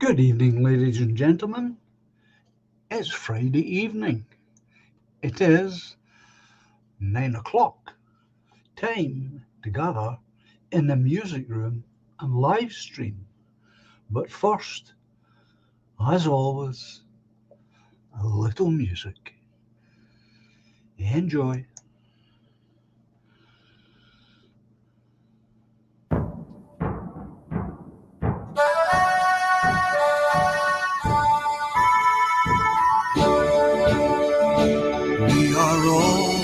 Good evening, ladies and gentlemen. It's Friday evening. It is 9 o'clock. Time to gather in the music room and live stream. But first, as always, a little music. Enjoy. We are all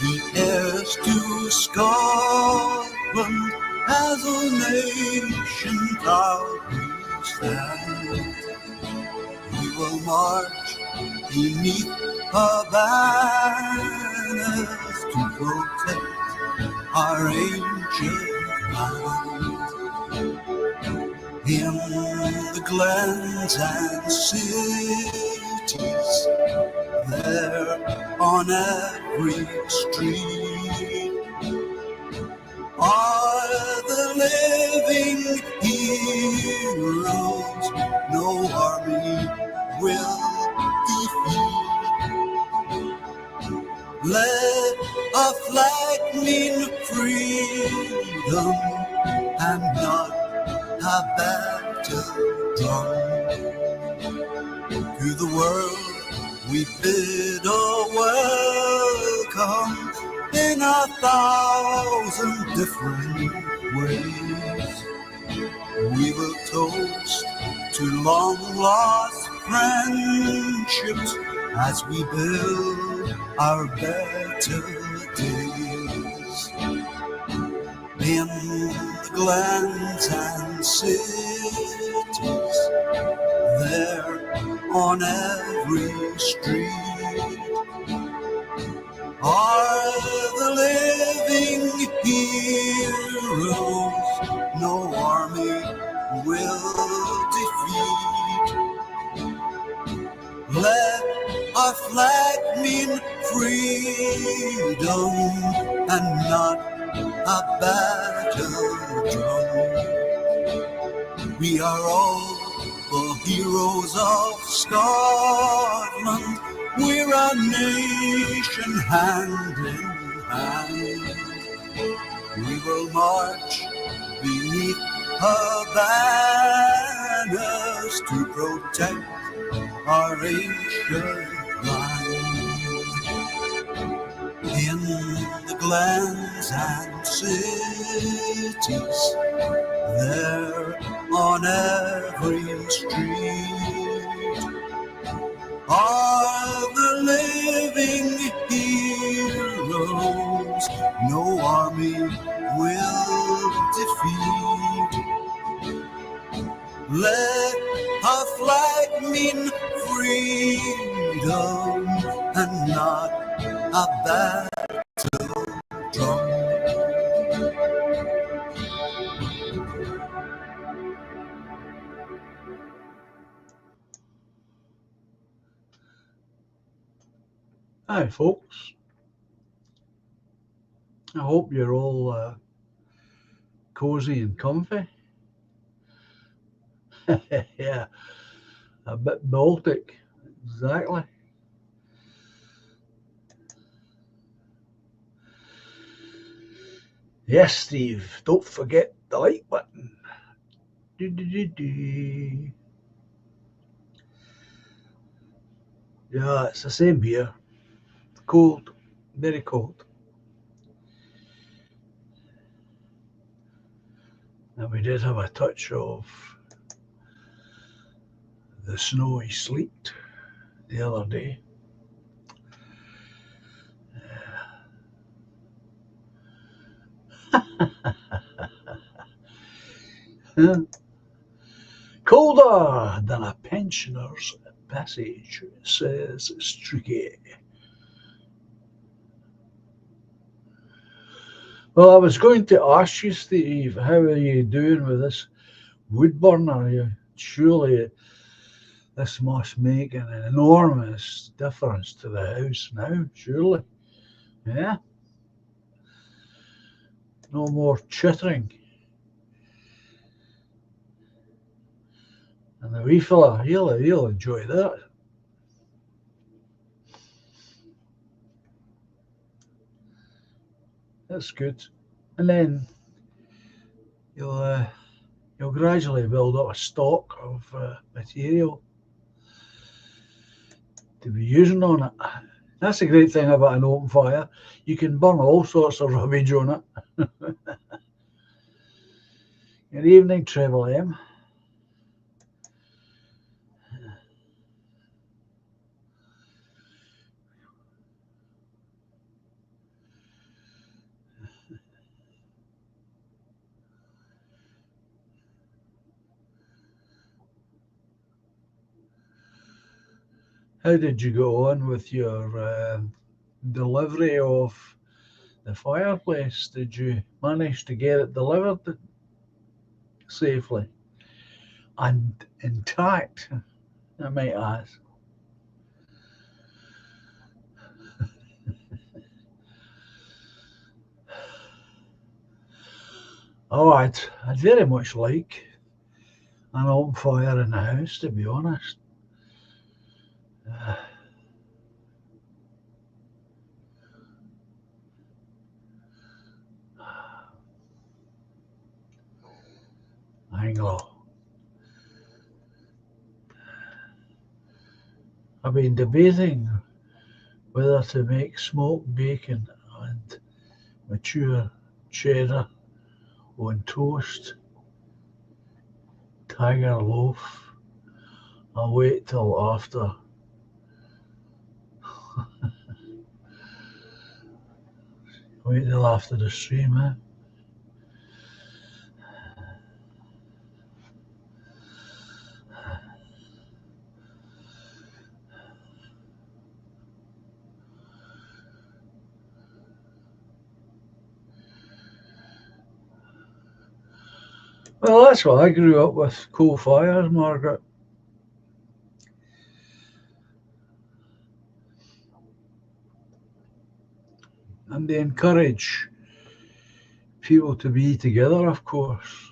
the heirs to Scotland, as a nation proudly stand. We will march beneath her banners to protect our ancient land. In the glens and cities, there on every street are the living heroes no army will defeat. Let a flag mean freedom and not a battle drum. To the world we bid a welcome in 1,000 different ways. We will toast to long lost friendships as we build our better days. In the glens and cities, there on every street are the living heroes no army will defeat. Let our flag mean freedom and not a battle drum. We are all the heroes of Scotland. We're a nation hand in hand. We will march beneath her banners to protect our ancient land. In the glens and cities, there on every street are the living heroes no army will defeat. Let our flag mean freedom and not a battle drum. Hi, folks. I hope you're all cozy and comfy. Yeah, a bit Baltic, exactly. Yes, Steve, don't forget the like button. Do. Yeah, it's the same here. Cold, very cold. And we did have a touch of the snowy sleet the other day. Colder than a pensioner's passage, says Streaky. Well, I was going to ask you, Steve, how are you doing with this wood burner? Surely this must make an enormous difference to the house now, surely. Yeah? No more chittering. And the wee fella, he'll enjoy that. That's good. And then you'll you'll gradually build up a stock of material to be using on it. That's the great thing about an open fire. You can burn all sorts of rubbish on it. Good evening, Treble M. How did you go on with your delivery of the fireplace? Did you manage to get it delivered safely and intact, I might ask? Oh, I'd very much like an open fire in the house, to be honest. Anglo. I've been debating whether to make smoked bacon and mature cheddar on toast, tiger loaf. I'll wait till after. Wait till after the stream, eh? Well, that's what I grew up with, coal fires, Margaret. And they encourage people to be together, of course.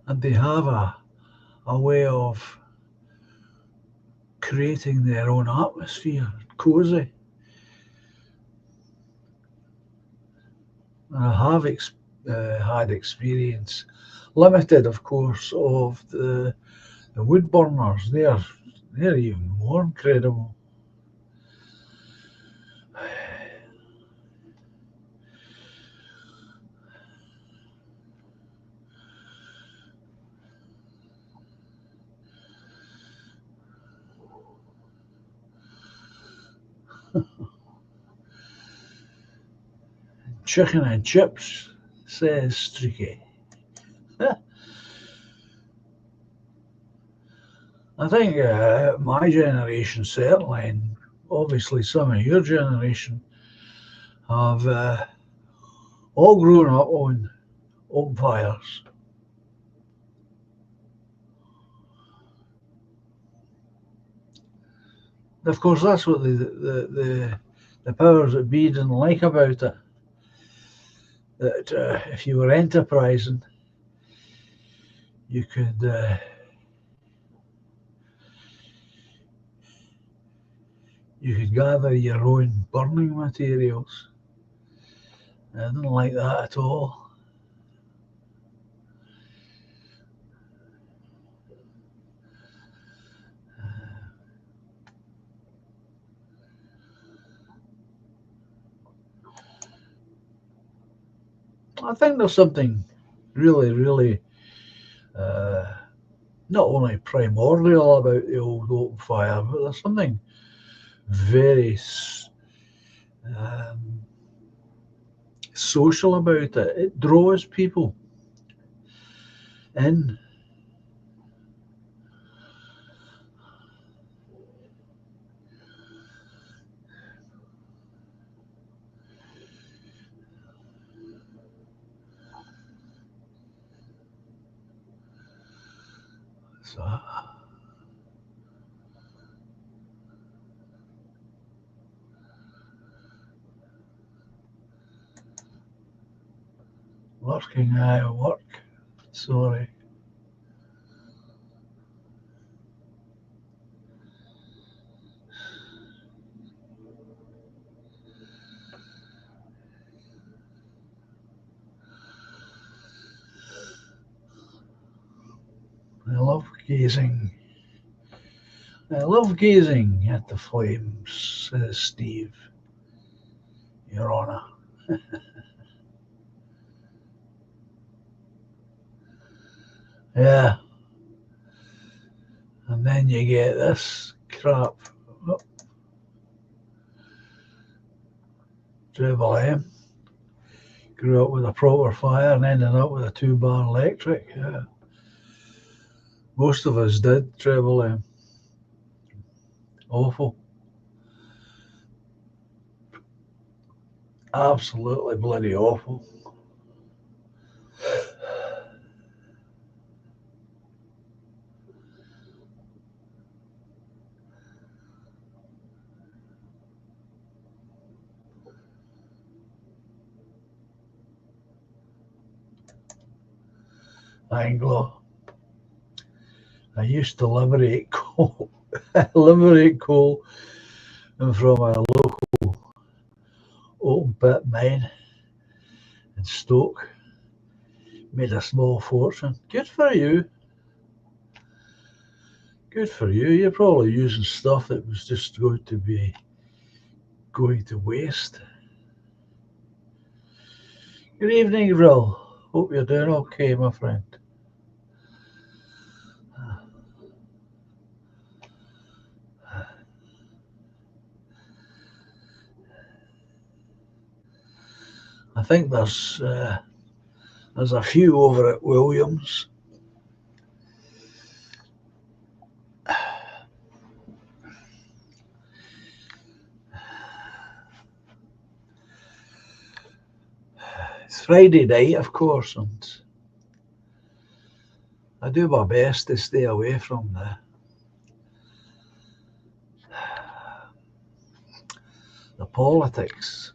And they have a way of creating their own atmosphere, cosy. And I have had experience, limited, of course, of the wood burners. They're even more incredible. Chicken and chips, says Streaky. I think my generation, certainly, and obviously some of your generation, have all grown up on open fires. Of course, that's what the powers that be didn't like about it. That if you were enterprising, you could gather your own burning materials. I didn't like that at all. I think there's something really, really uh, not only primordial about the old open fire, but there's something very um, social about it. It draws people in. So, working, work. Sorry. I love gazing at the flames, says Steve, Your Honour. Yeah. And then you get this crap. Oh, Triple M. Grew up with a proper fire and ended up with a 2-bar electric. Yeah. Most of us did, Triple M. Awful. Absolutely bloody awful. Anglo. I used to liberate coal, from a local open pit mine in Stoke. Made a small fortune. Good for you. Good for you. You're probably using stuff that was just going to waste. Good evening, Rill. Hope you're doing okay, my friend. I think there's a few over at Williams. It's Friday night, of course, and I do my best to stay away from the politics.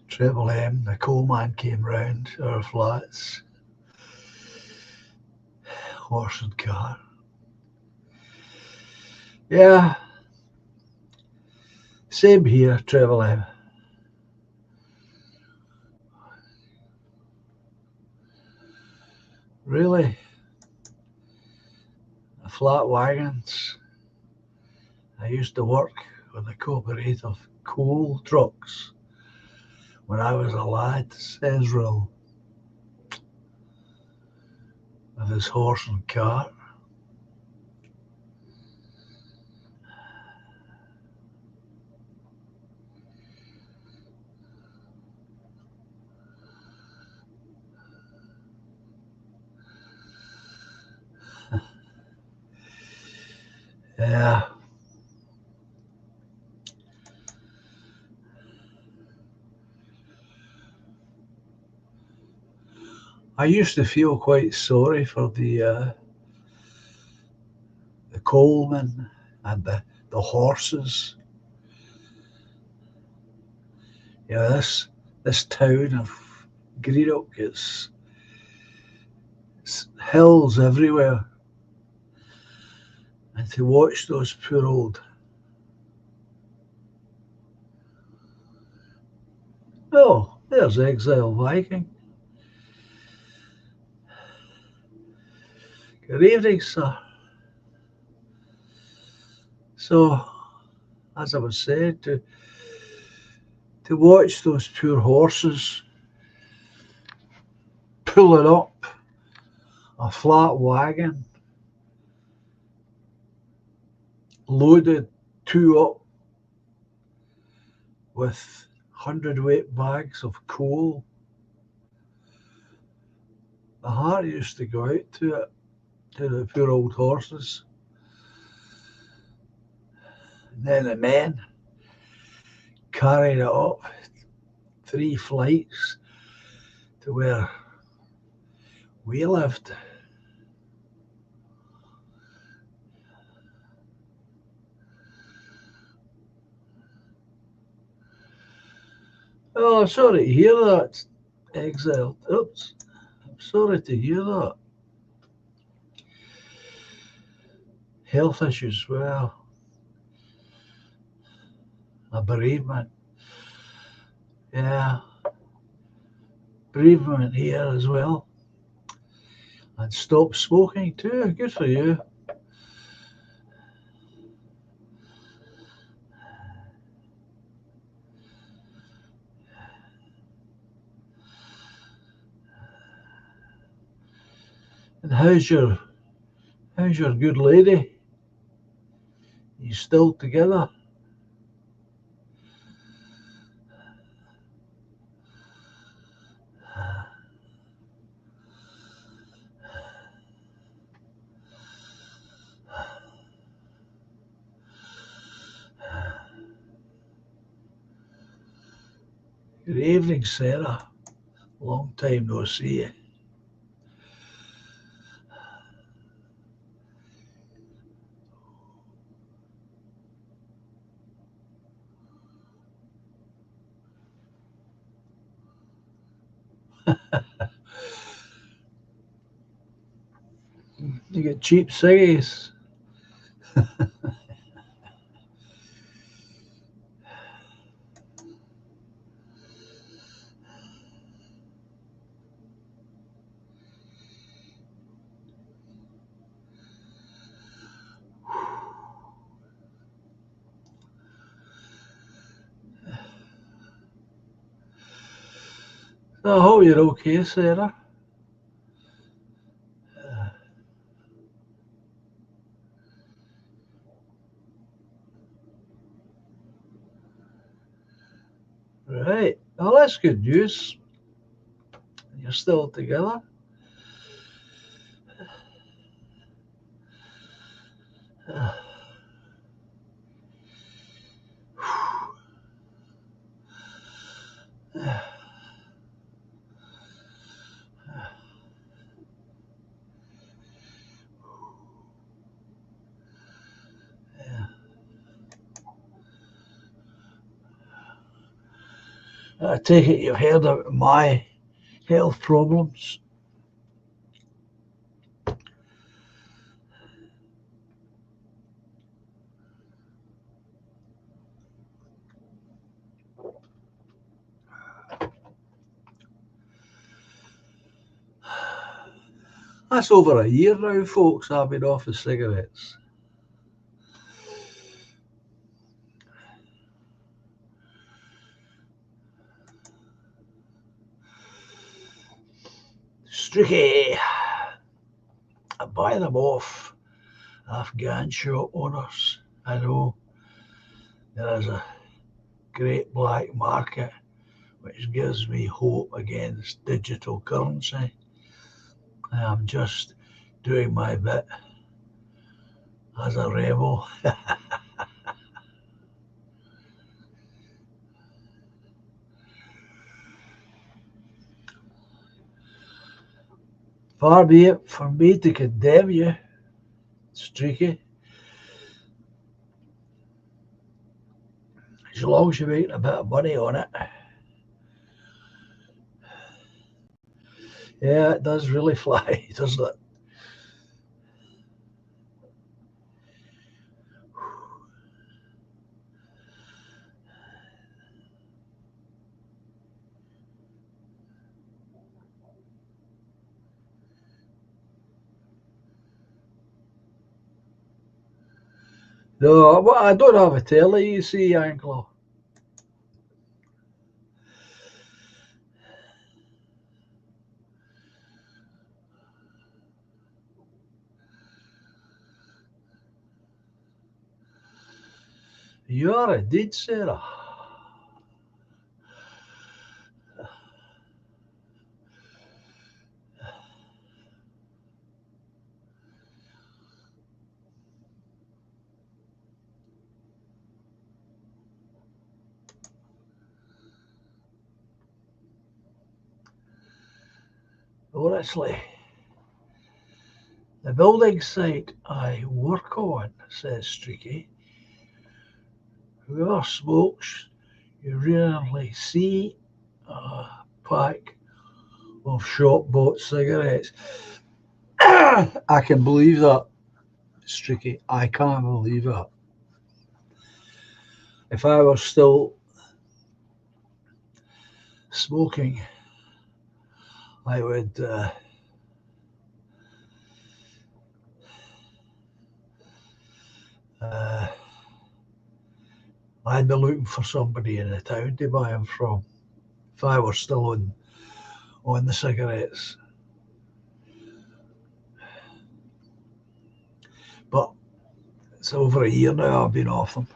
Triple M, the coalman came round our flats. Horse and car. Yeah. Same here, Triple M. Really? The flat wagons. I used to work with the cooperative coal trucks when I was a lad, says Rill, with his horse and cart. Yeah. I used to feel quite sorry for the coalmen and the horses. You know, this town of Greenock, it's hills everywhere. And to watch those poor old... Oh, there's Exile Viking. Good evening, sir. So, as I was saying, to watch those poor horses pulling up a flat wagon loaded two up with 100-weight bags of coal. The heart used to go out to it, to the poor old horses. And then the men carried it up 3 flights to where we lived. Oh, I'm sorry to hear that, Exile. Oops. I'm sorry to hear that. Health issues, well, a bereavement. Yeah, bereavement here as well. And stop smoking too. Good for you. And how's your good lady? You still together? Good evening, Sarah. Long time no see. You get cheap ciggies. I hope you're okay, Sarah. Right. Well, that's good news. You're still together. I take it you've heard of my health problems. That's over a year now, folks. I've been off the cigarettes. Streaky. I buy them off Afghan shop owners. I know there is a great black market which gives me hope against digital currency. I'm just doing my bit as a rebel. Far be it from me to condemn you, Streaky. As long as you're making a bit of money on it. Yeah, it does really fly, doesn't it? No, well, I don't have a telly, you see, Anglo. You are indeed, Sarah. Honestly, the building site I work on, says Streaky, whoever smokes, you rarely see a pack of shop bought cigarettes. I can believe that, Streaky. I can't believe that. If I was still smoking, I would. Uh, I'd be looking for somebody in the town to buy them from. If I were still on the cigarettes, but it's over a year now I've been off them.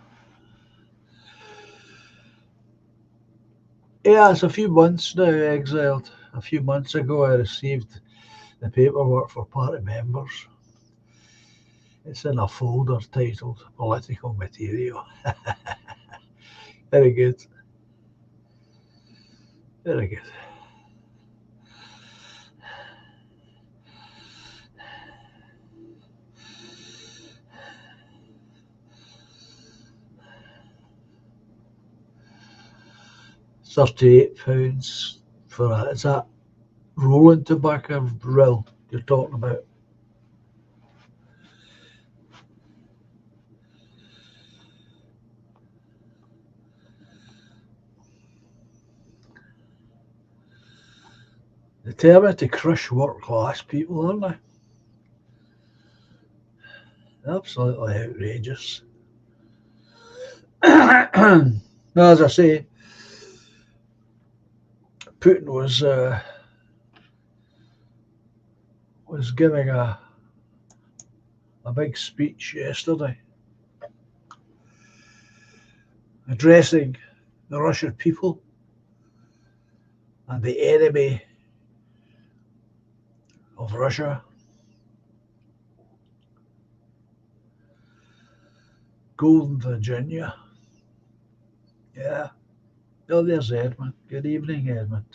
Yeah, it's a few months now, exiled. A few months ago, I received the paperwork for party members. It's in a folder titled Political Material. Very good. Very good. £38 for that. Is that rolling tobacco grill you're talking about? Determined to crush work class people, aren't they? Absolutely outrageous. As I say, Putin was giving a big speech yesterday, addressing the Russian people and the enemy of Russia, Golden Virginia. Yeah. Oh, there's Edmund. Good evening, Edmund.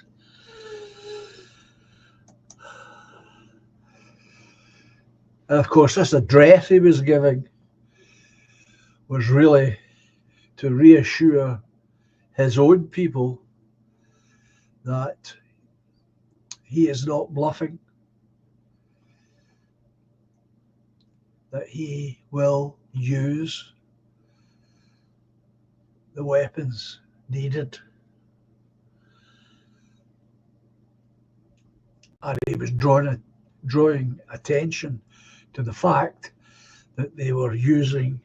And of course, this address he was giving was really to reassure his own people that he is not bluffing, that he will use the weapons needed. And he was drawing attention to the fact that they were using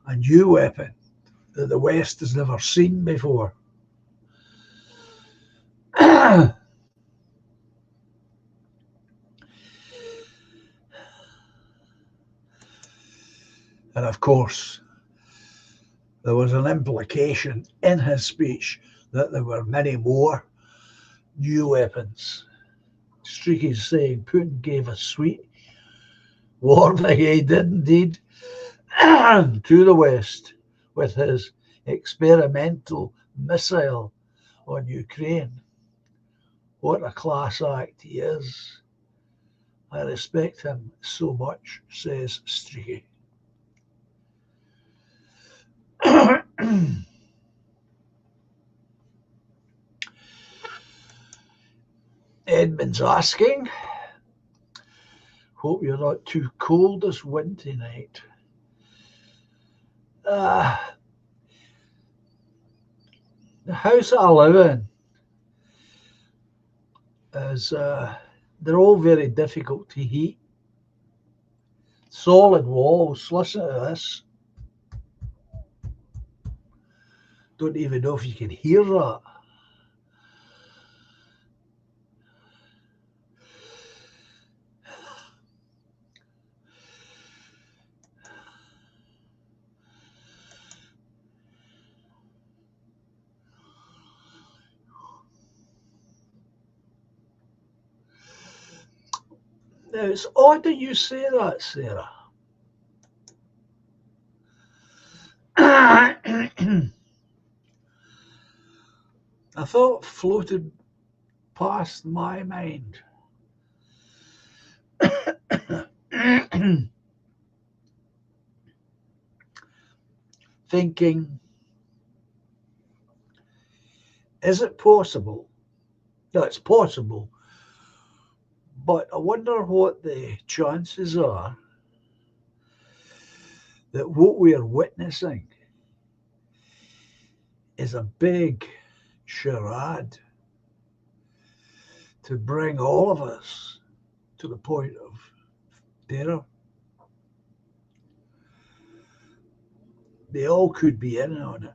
a new weapon that the West has never seen before. And of course, there was an implication in his speech that there were many more new weapons. Streaky's saying Putin gave a sweet warning, he did indeed, to the West with his experimental missile on Ukraine. What a class act he is. I respect him so much, says Streaky. Edmund's asking, hope you're not too cold this winter night. The house that I live in is, they're all very difficult to heat. Solid walls, listen to this. Don't even know if you can hear that. Now, it's odd that you say that, Sarah. I thought floated past my mind. Thinking, is it possible? No, it's possible, but I wonder what the chances are that what we are witnessing is a big charade to bring all of us to the point of terror. They all could be in on it.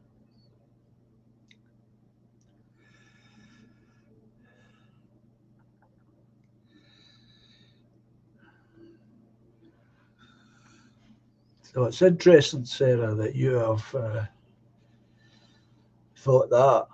So it's interesting, Sarah, that you have thought that.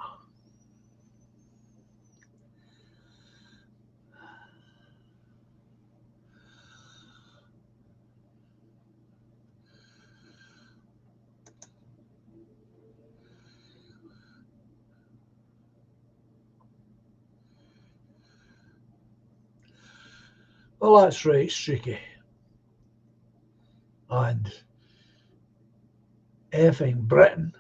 Well, that's right, Streaky. And effing Britain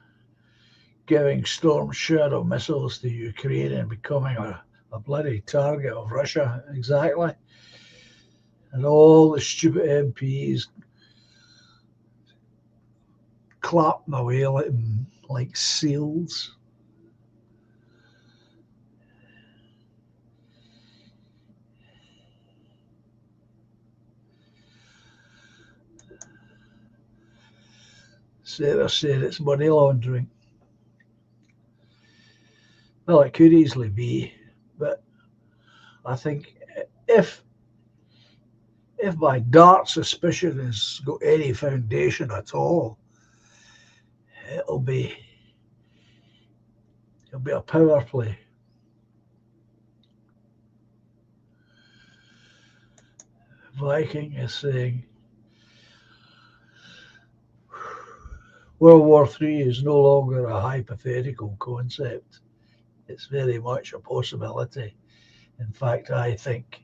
giving Storm Shadow missiles to Ukraine and becoming a bloody target of Russia, exactly. And all the stupid MPs clapping away like seals. Sarah said it's money laundering. Well, it could easily be, but I think if my dark suspicion has got any foundation at all, it'll be a power play. Viking is saying World War III is no longer a hypothetical concept. It's very much a possibility. In fact, I think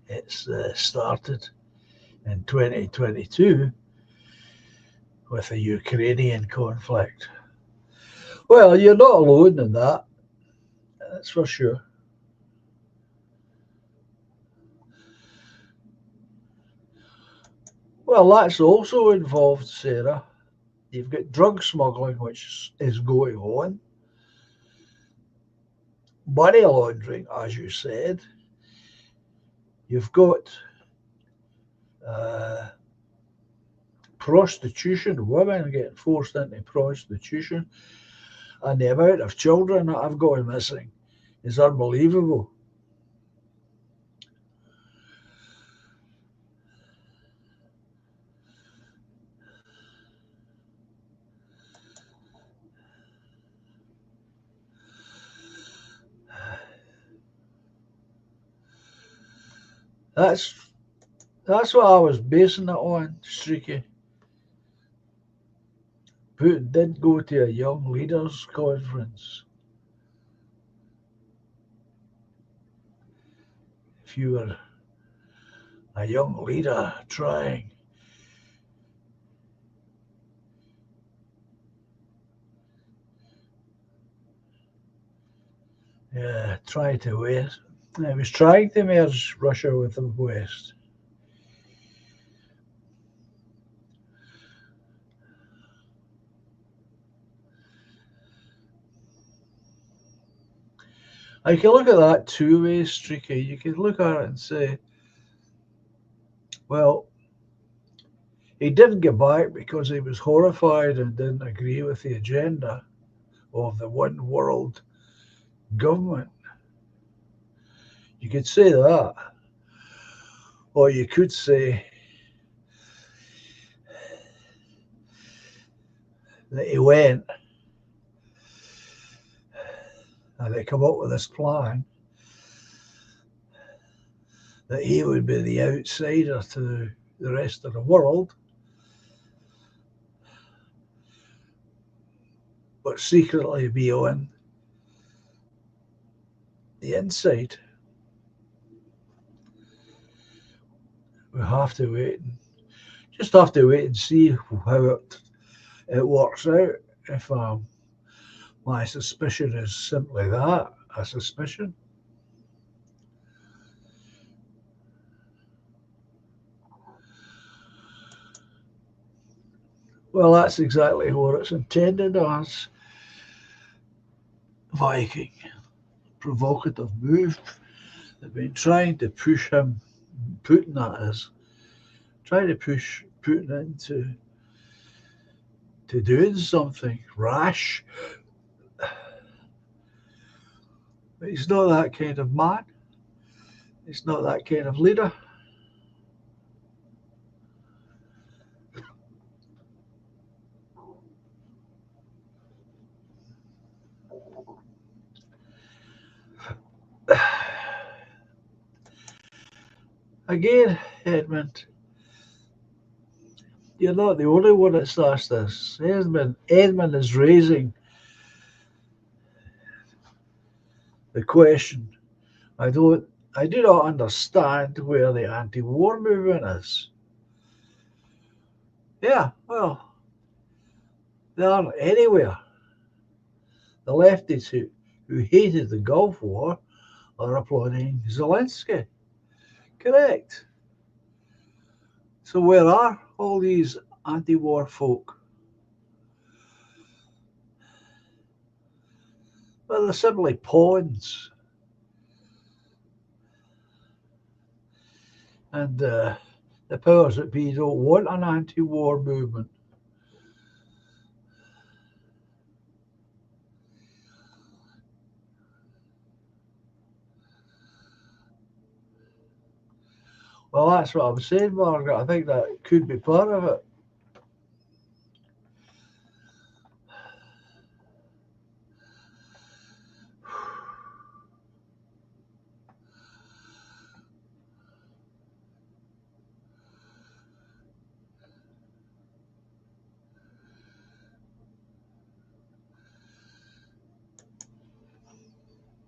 it's started in 2022 with the Ukrainian conflict. Well, you're not alone in that, that's for sure. Well, that's also involved, Sarah. You've got drug smuggling, which is going on, money laundering, as you said. You've got prostitution, women getting forced into prostitution, and the amount of children that have gone missing is unbelievable. That's what I was basing it on, Streaky. Putin did go to a young leaders conference. If you were a young leader trying try to West. I was trying to merge Russia with the West. I can look at that two ways, Streaky. You can look at it and say, well, he didn't get back because he was horrified and didn't agree with the agenda of the one world government. You could say that. Or you could say that he went and they come up with this plan that he would be the outsider to the rest of the world, but secretly be on the inside. We have to wait and see how it works out. If my suspicion is simply that, a suspicion. Well, that's exactly what it's intended as. Viking. Provocative move. They've been trying to push him, Putin that is, trying to push Putin into doing something rash. But he's not that kind of man. He's not that kind of leader. Again, Edmund, you're not the only one that's asked this. Edmund is raising the question. I do not understand where the anti-war movement is. Yeah, well, they aren't anywhere. The lefties who hated the Gulf War are applauding Zelensky. Correct. So where are all these anti-war folk? Well, they're simply pawns. And the powers that be don't want an anti-war movement. Well, that's what I'm saying, Margaret. I think that could be part of it.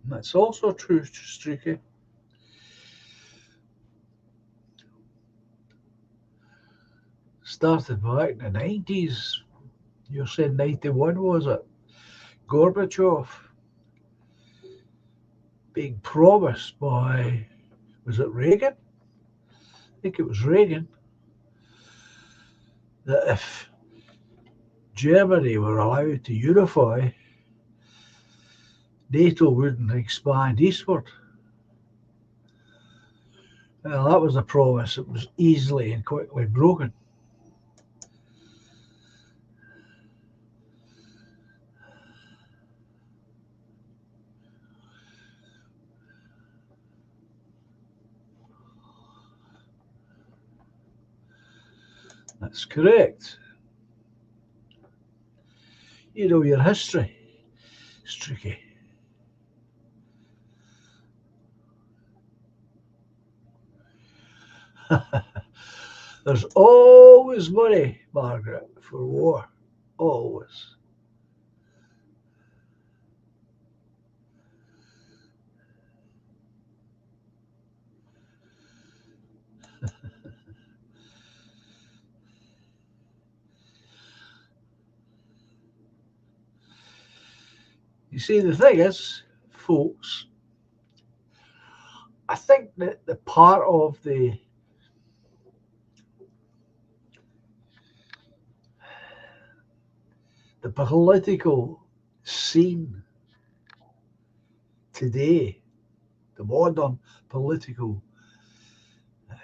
That's also true, Streaky. Started back in the 90s. You're saying 91, was it? Gorbachev being promised by, was it Reagan? I think it was Reagan, that if Germany were allowed to unify, NATO wouldn't expand eastward. Well, that was a promise that was easily and quickly broken. That's correct. You know your history. It's tricky. There's always money, Margaret, for war. Always. You see, the thing is, folks, I think that the part of the political scene today, the modern political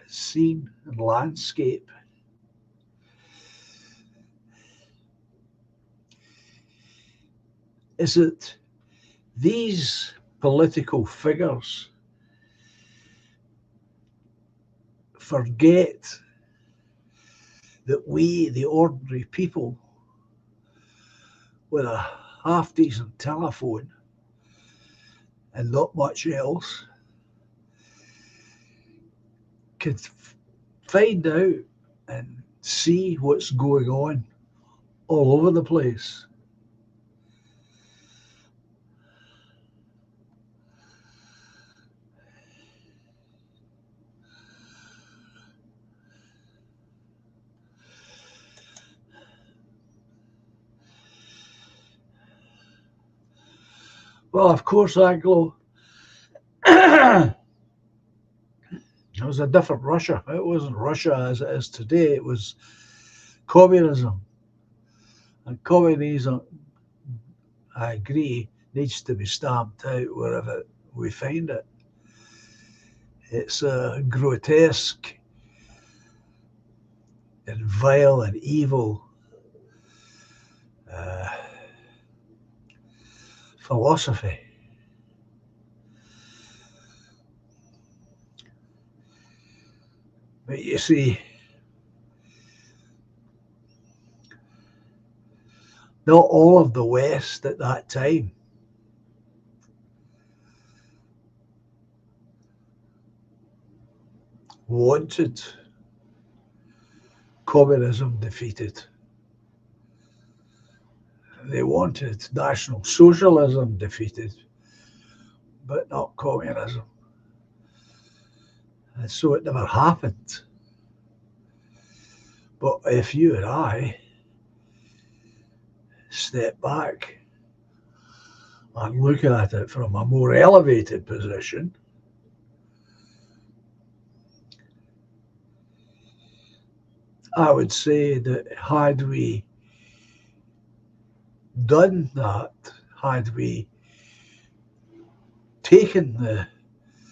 scene and landscape, is that these political figures forget that we, the ordinary people, with a half-decent telephone and not much else, could find out and see what's going on all over the place. Well, of course, Anglo, it was a different Russia. It wasn't Russia as it is today. It was communism. And communism, I agree, needs to be stamped out wherever we find it. It's grotesque and vile and evil philosophy. But you see, not all of the West at that time wanted communism defeated. They wanted National Socialism defeated, but not communism. And so it never happened. But if you and I step back and look at it from a more elevated position, I would say that had we done that, had we taken the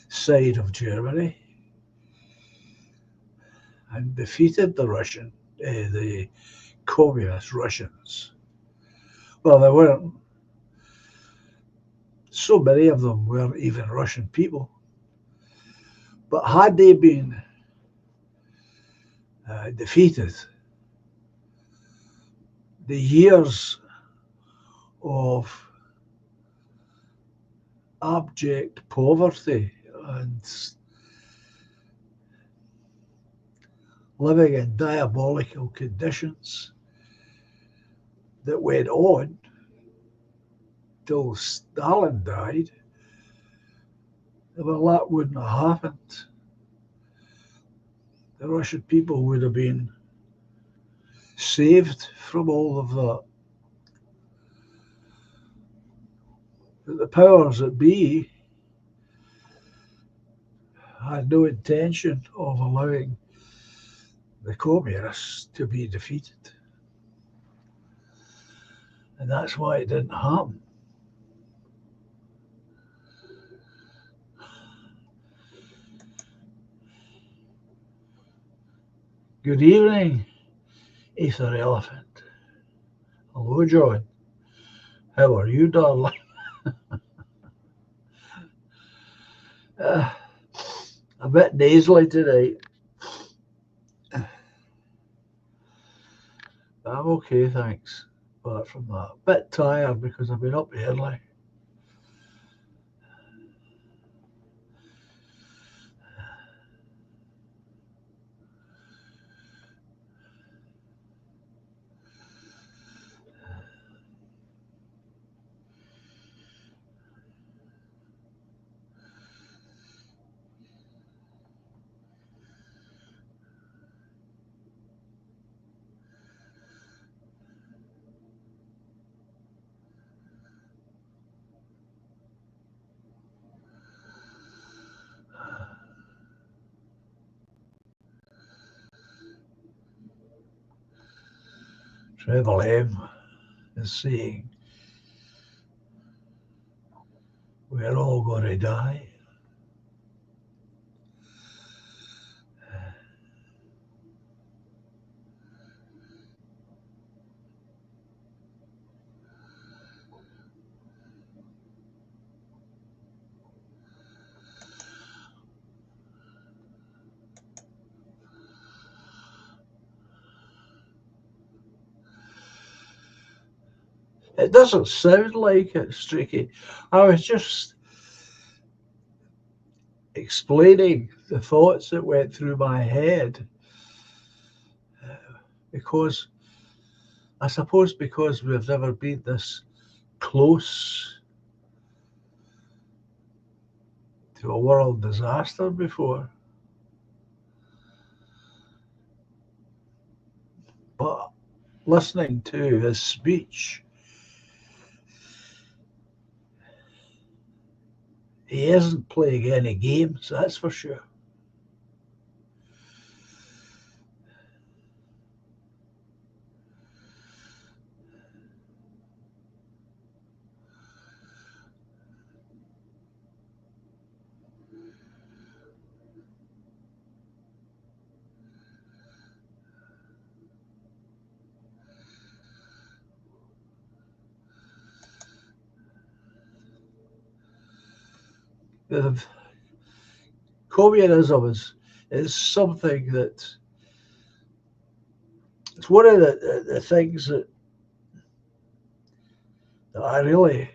side of Germany and defeated the communist Russians, well, there weren't, so many of them weren't even Russian people, but had they been defeated, the years of abject poverty and living in diabolical conditions that went on till Stalin died, well, that wouldn't have happened. The Russian people would have been saved from all of that. But the powers that be had no intention of allowing the communists to be defeated. And that's why it didn't happen. Good evening, Ether Elephant. Hello, John. How are you, darling? A bit nasally tonight. I'm okay, thanks. Apart from that, a bit tired because I've been up early. Treble M is saying, we're all going to die. It doesn't sound like it, Streaky. I was just explaining the thoughts that went through my head, because I suppose because we've never been this close to a world disaster before. But listening to his speech, he isn't playing any games, that's for sure. The communism is something that it's one of the things that I really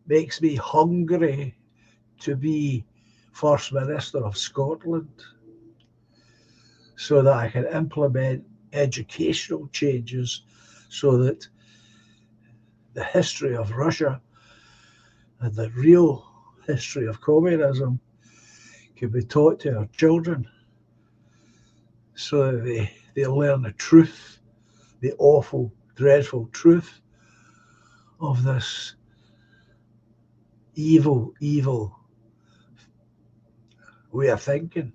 makes me hungry to be First Minister of Scotland, so that I can implement educational changes so that the history of Russia and the real history of communism can be taught to our children, so that they learn the truth, the awful, dreadful truth of this evil, evil way of thinking.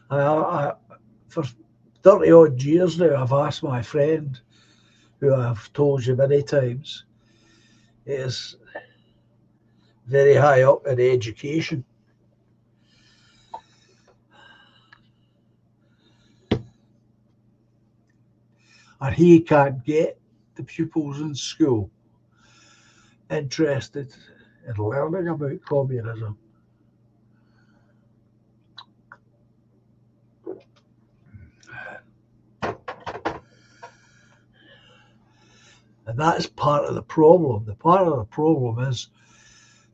For 30 odd years now, I've asked my friend, who I've told you many times is very high up in education, and he can't get the pupils in school interested in learning about communism. And that's part of the problem. The part of the problem is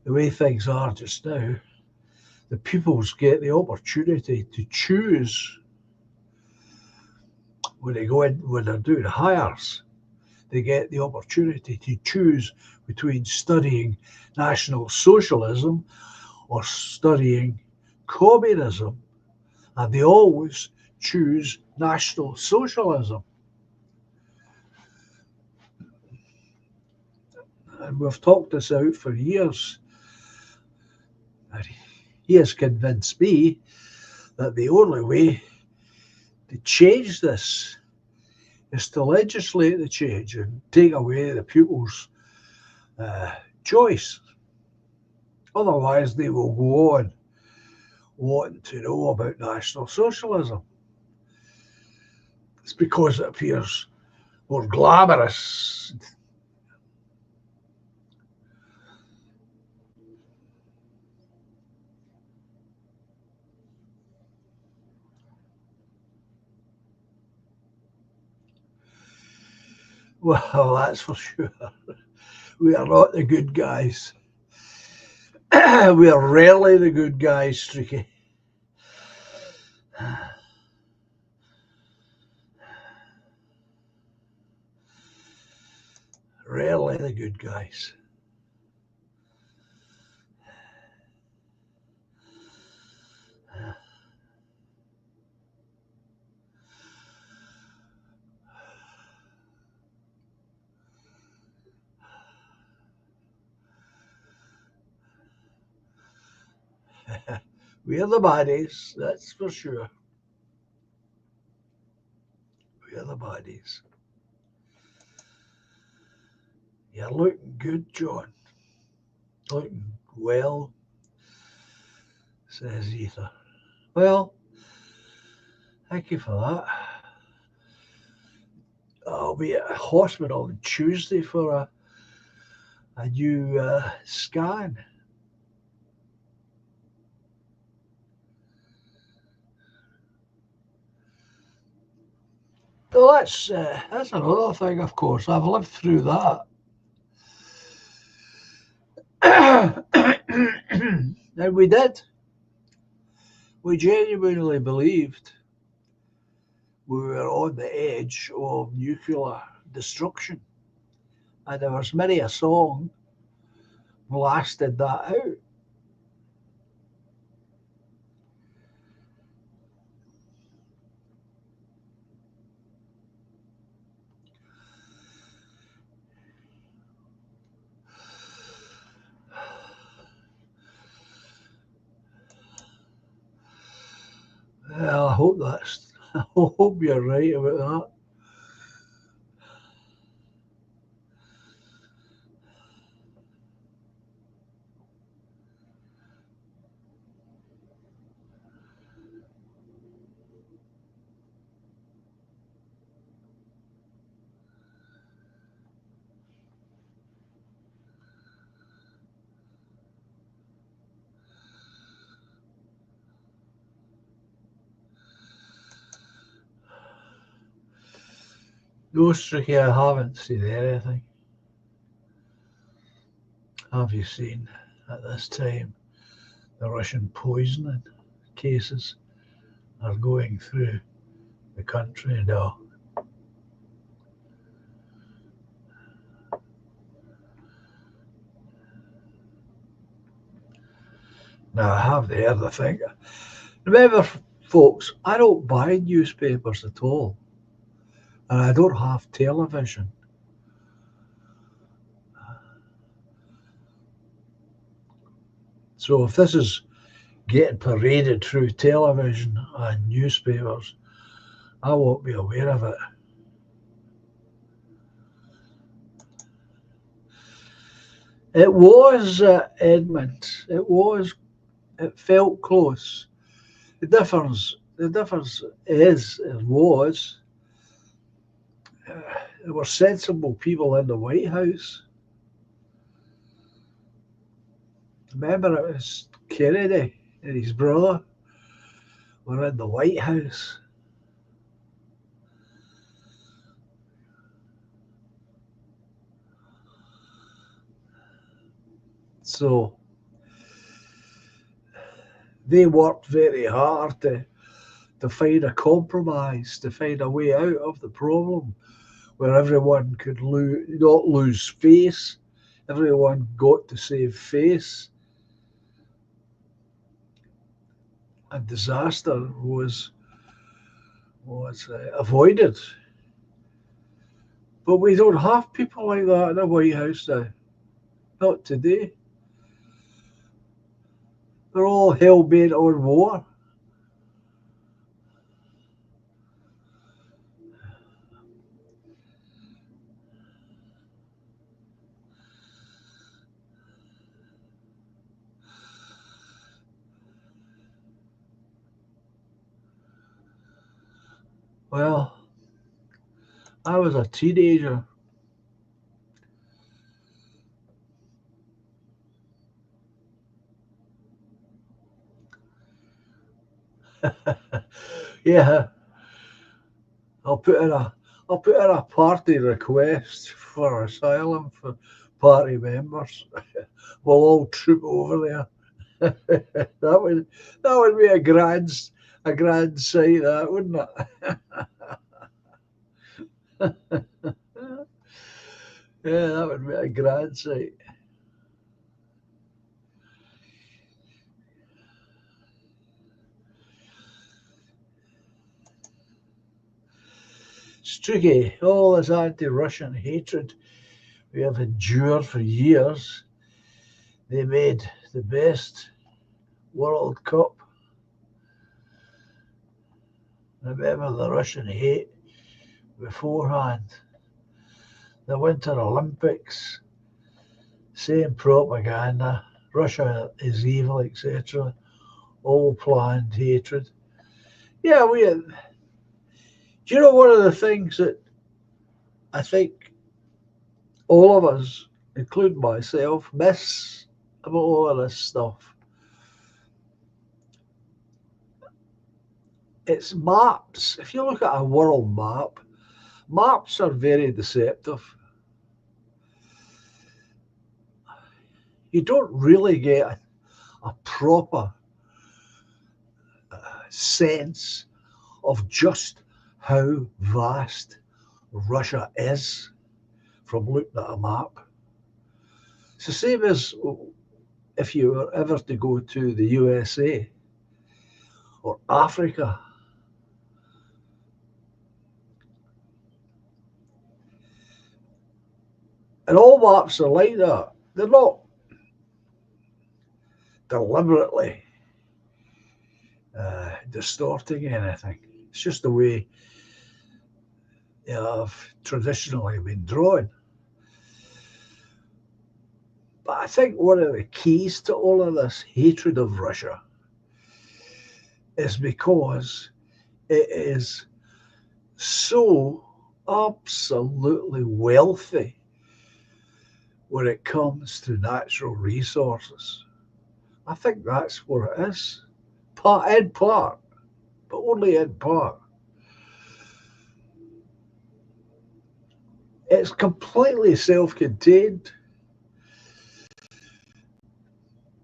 the way things are just now. The pupils get the opportunity to choose when they go in, when they're doing hires. They get the opportunity to choose between studying National Socialism or studying communism, and they always choose National Socialism. And we've talked this out for years. And he has convinced me that the only way to change this is to legislate the change and take away the pupils' choice. Otherwise, they will go on wanting to know about National Socialism. It's because it appears more glamorous. Well, that's for sure. We are not the good guys. We are rarely the good guys, Streaky. Rarely the good guys. We are the baddies, that's for sure. We are the baddies. You're looking good, John. Looking well, says Ether. Well, thank you for that. I'll be at a hospital on Tuesday for a new scan. Well, that's another thing, of course. I've lived through that. And we did. We genuinely believed we were on the edge of nuclear destruction. And there was many a song blasted that out. Well, I hope you're right about that. Those tricky, I haven't seen anything. Have you seen at this time the Russian poisoning cases are going through the country now? Now, I have the other thing. Remember, folks, I don't buy newspapers at all, and I don't have television. So if this is getting paraded through television and newspapers, I won't be aware of it. It was Edmund. It felt close. The difference is, it was, there were sensible people in the White House. Remember, it was Kennedy and his brother were in the White House. So they worked very hard to find a compromise, to find a way out of the problem where everyone could not lose face. Everyone got to save face. A disaster was avoided. But we don't have people like that in the White House now. Not today. They're all hell bent on war. Well, I was a teenager. Yeah, I'll put in a I'll put in a party request for asylum for party members. We'll all troop over there. That would be a grand sight, that wouldn't it? Yeah, that would be a grand sight. It's tricky. All this anti-Russian hatred we have endured for years. They made the best World Cup. Remember the Russian hate beforehand. The Winter Olympics, same propaganda. Russia is evil, etc. All planned hatred. Yeah, do you know one of the things that I think all of us, including myself, miss about all of this stuff? It's maps. If you look at a world map, Maps are very deceptive. You don't really get a proper sense of just how vast Russia is from looking at a map. It's the same as if you were ever to go to the USA or Africa. And all maps are like that. They're not deliberately distorting anything. It's just the way they have traditionally been drawn. But I think one of the keys to all of this hatred of Russia is because it is so absolutely wealthy when it comes to natural resources. I think that's what it is. In part, but only in part. It's completely self-contained.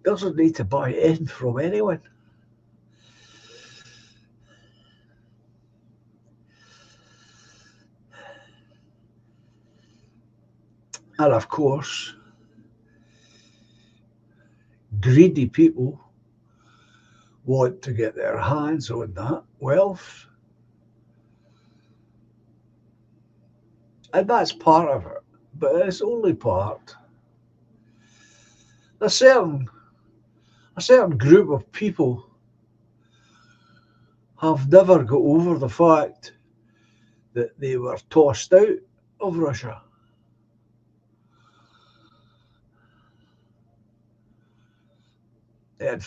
Doesn't need to buy in from anyone. And of course, greedy people want to get their hands on that wealth. And that's part of it, but it's only part. A certain group of people have never got over the fact that they were tossed out of Russia. And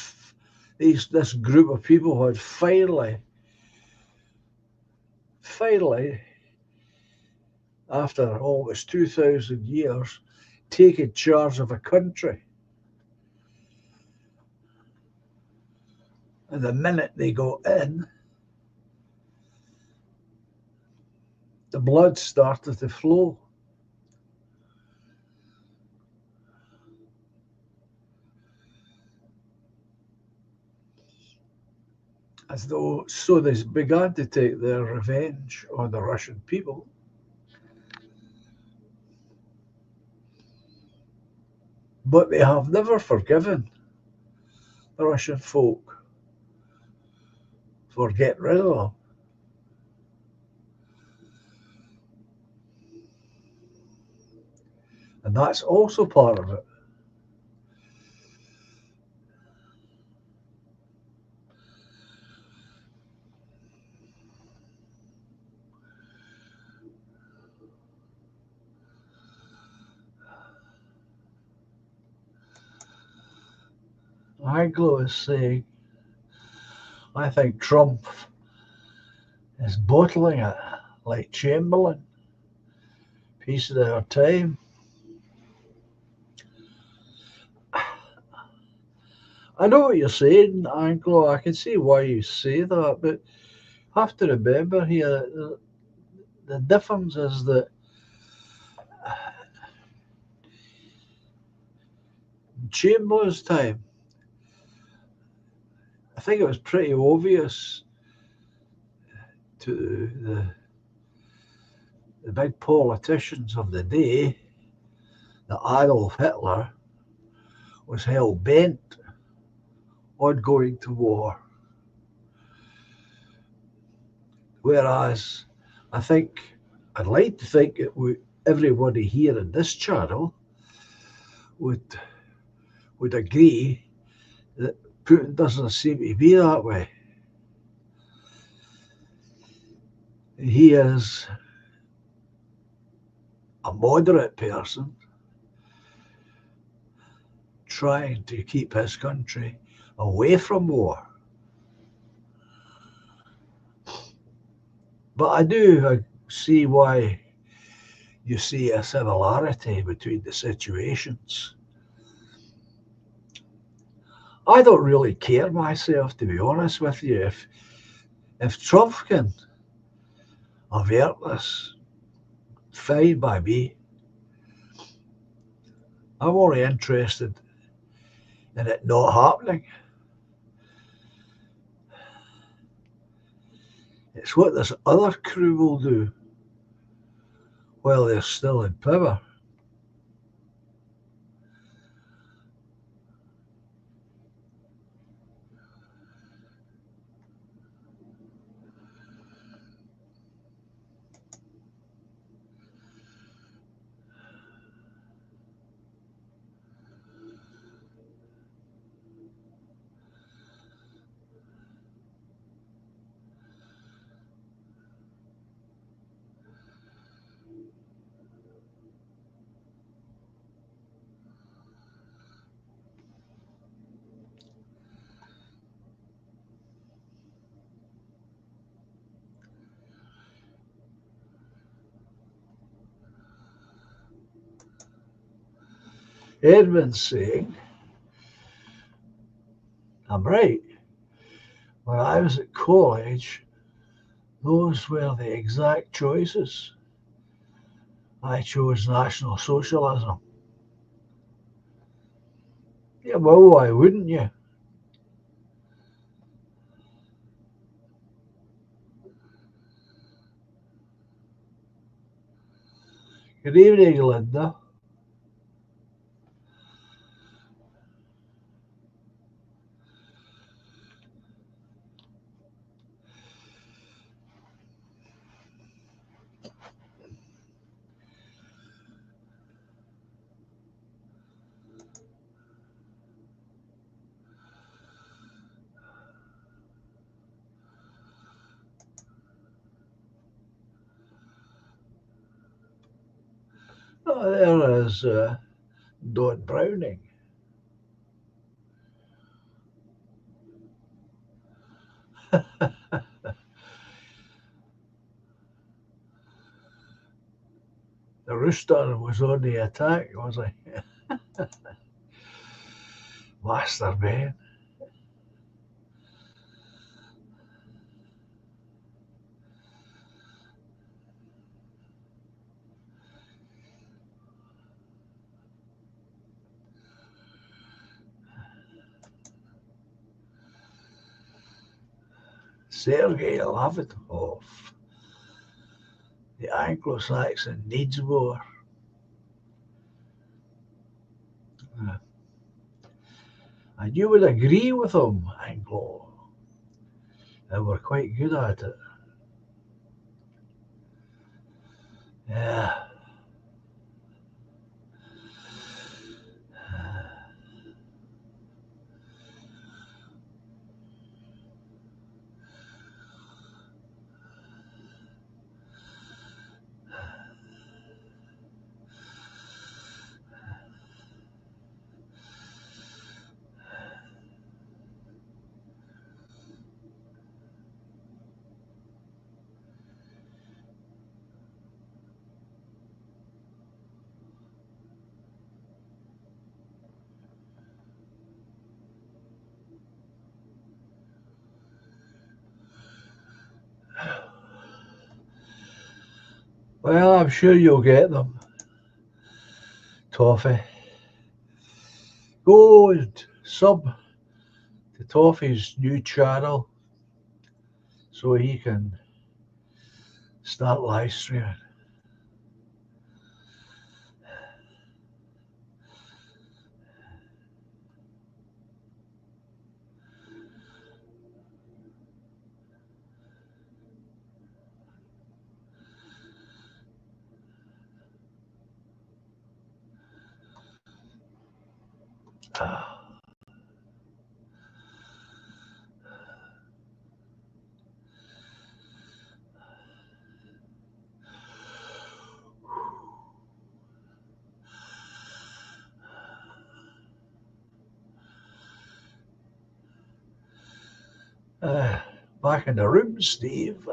this group of people had finally, after almost 2,000 years, taken charge of a country. And the minute they got in, the blood started to flow. As though, so they began to take their revenge on the Russian people. But they have never forgiven the Russian folk for getting rid of them. And that's also part of it. Anglo is saying, I think Trump is bottling it like Chamberlain, piece of our time. I know what you're saying, Anglo. I can see why you say that, but have to remember here the difference is that in Chamberlain's time, I think it was pretty obvious to the big politicians of the day that Adolf Hitler was hell bent on going to war. Whereas I'd like to think that everybody here in this channel would agree that Putin doesn't seem to be that way. He is a moderate person trying to keep his country away from war. But I do see why you see a similarity between the situations. I don't really care myself, to be honest with you. If Trump can avert this, fine by me. I'm only interested in it not happening. It's what this other crew will do while they're still in power. Edmund's saying, I'm right. When I was at college, those were the exact choices. I chose National Socialism. Yeah, well, why wouldn't you? Good evening, Linda. Oh, there is Don Browning. The rooster was on the attack, was he? Master Ben. Sergei Lavrov. The Anglo-Saxon needs war. And you would agree with him, Anglo. They were quite good at it. Yeah. Well, I'm sure you'll get them, Toffee. Go and sub to Toffee's new channel so he can start live streaming. Back in the room, Steve.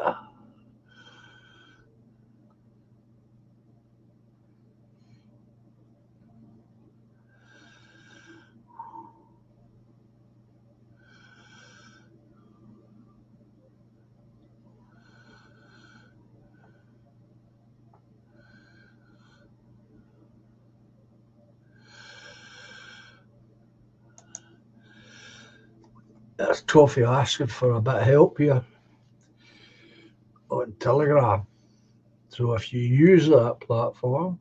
That's Toffee asking for a bit of help here on Telegram. So if you use that platform,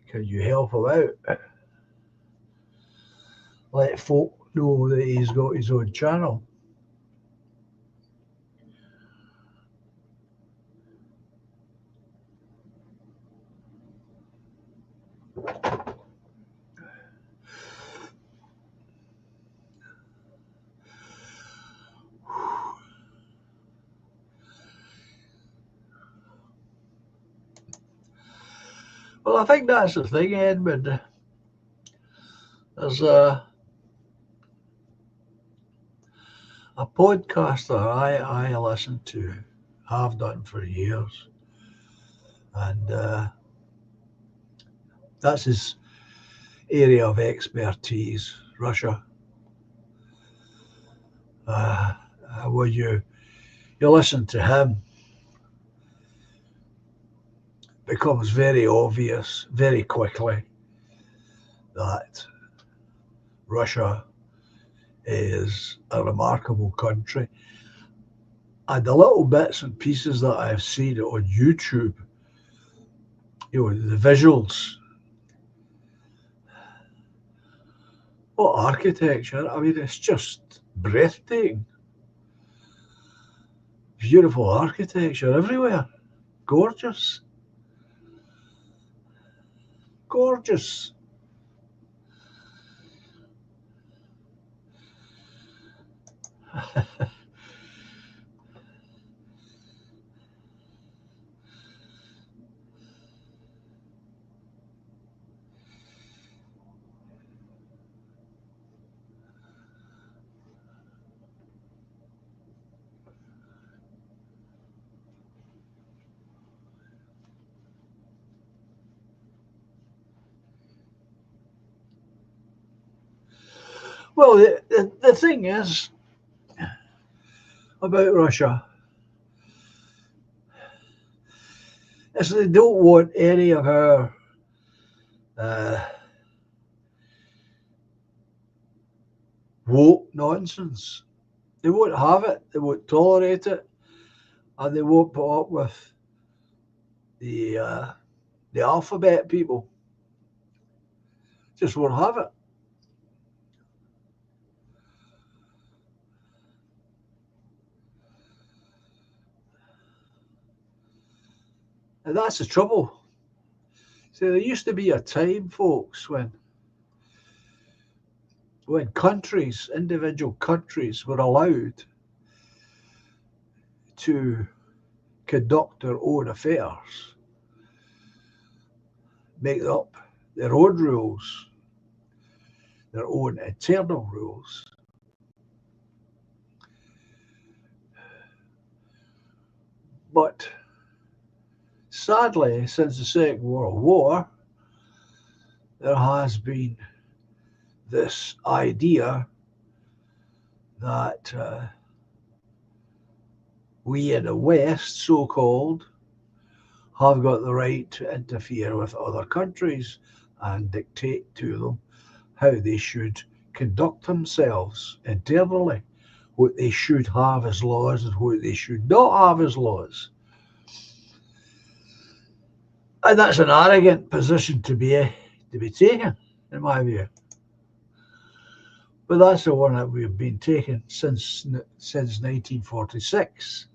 can you help him out? Let folk know that he's got his own channel. Well, I think that's the thing, Edmund. There's a podcaster I listen to, have done for years, and that's his area of expertise, Russia. When you listen to him, it becomes very obvious very quickly that Russia is a remarkable country. And the little bits and pieces that I've seen on YouTube, the visuals, what architecture, I mean, it's just breathtaking. Beautiful architecture everywhere. Gorgeous. Gorgeous. Well, the thing is about Russia is they don't want any of our uh, woke nonsense. They won't have it. They won't tolerate it, and they won't put up with the alphabet people. Just won't have it. And that's the trouble. See, there used to be a time, folks, when countries, individual countries, were allowed to conduct their own affairs, make up their own rules, their own internal rules. But sadly, since the Second World War, there has been this idea that we in the West, so called, have got the right to interfere with other countries and dictate to them how they should conduct themselves internally, what they should have as laws and what they should not have as laws. And that's an arrogant position to be taken, in my view. But that's the one that we've been taking since 1946.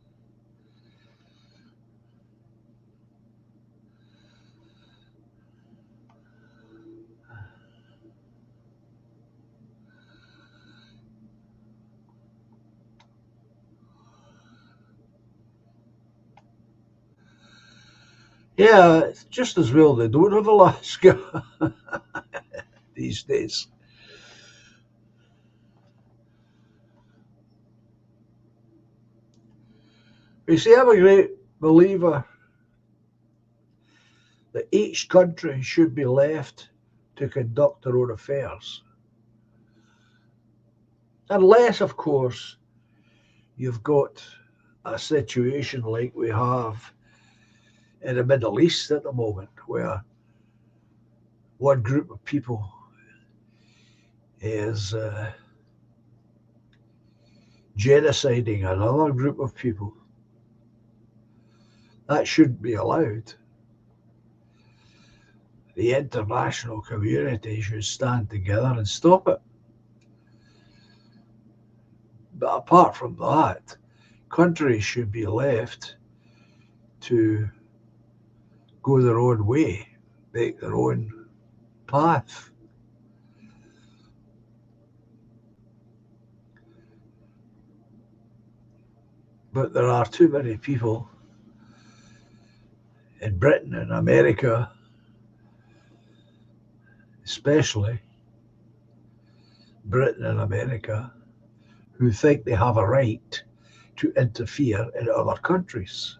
Yeah, it's just as well they don't have Alaska these days. You see, I'm a great believer that each country should be left to conduct their own affairs. Unless, of course, you've got a situation like we have in the Middle East at the moment, where one group of people is genociding another group of people. That shouldn't be allowed. The international community should stand together and stop it. But apart from that, countries should be left to go their own way, make their own path. But there are too many people in Britain and America, especially Britain and America, who think they have a right to interfere in other countries.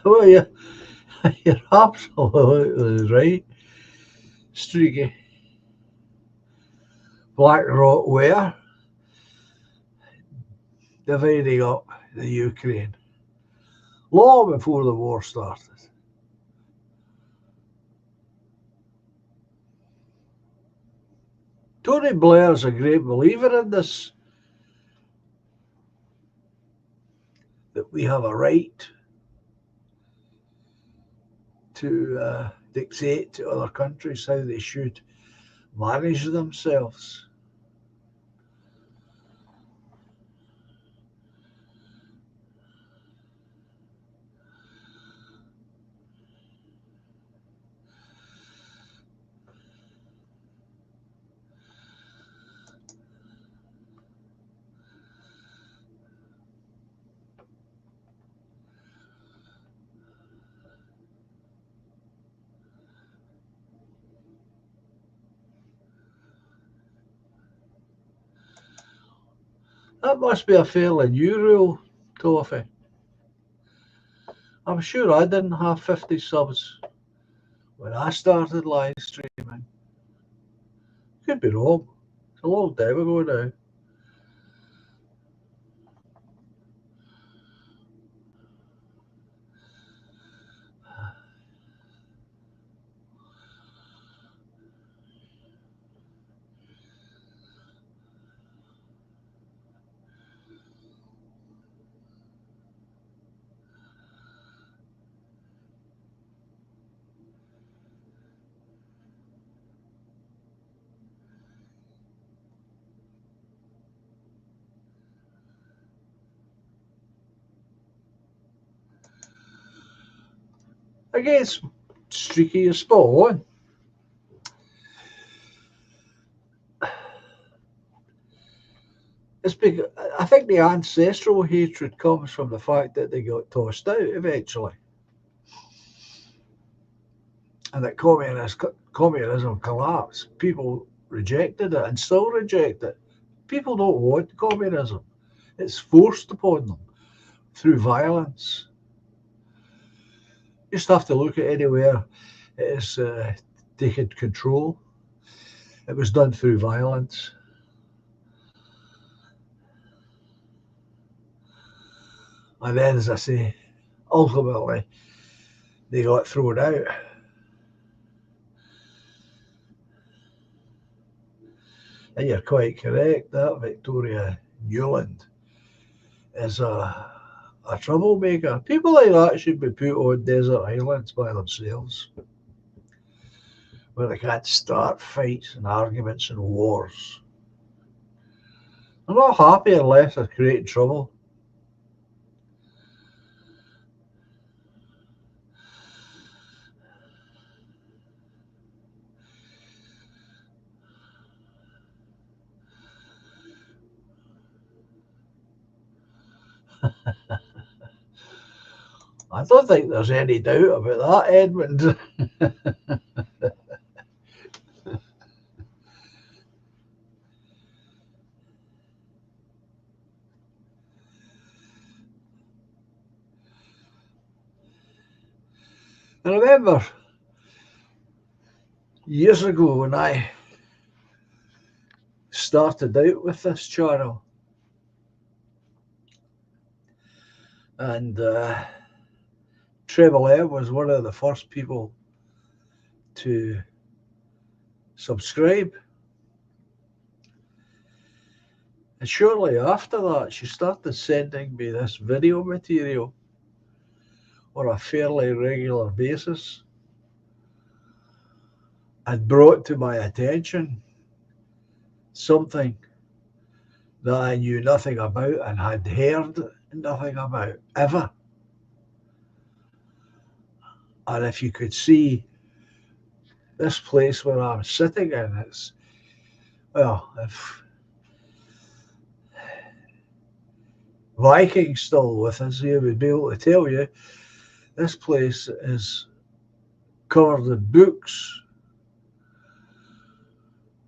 Well, you're absolutely right, Streaky. Black Rock were dividing up the Ukraine long before the war started. Tony Blair's a great believer in this, that we have a right to dictate to other countries how they should manage themselves. That must be a fairly new rule, Toffee. I'm sure I didn't have 50 subs when I started live streaming. Could be wrong. It's a long time ago now. I guess Streaky is spot on. It's because I think the ancestral hatred comes from the fact that they got tossed out eventually, and that communism collapsed. People rejected it and still reject it. People don't want communism. It's forced upon them through violence. You just have to look at anywhere it is taken control. It was done through violence. And then, as I say, ultimately, they got thrown out. And you're quite correct, that Victoria Newland is a troublemaker. People like that should be put on desert islands by themselves, where they can't start fights and arguments and wars. They're not happy unless they're creating trouble. I don't think there's any doubt about that, Edmund. I remember years ago when I started out with this channel, and Treble M was one of the first people to subscribe. And shortly after that, she started sending me this video material on a fairly regular basis and brought to my attention something that I knew nothing about and had heard nothing about ever. And if you could see this place where I'm sitting in, it's, well, if Viking's still with us, he would be able to tell you this place is covered in books,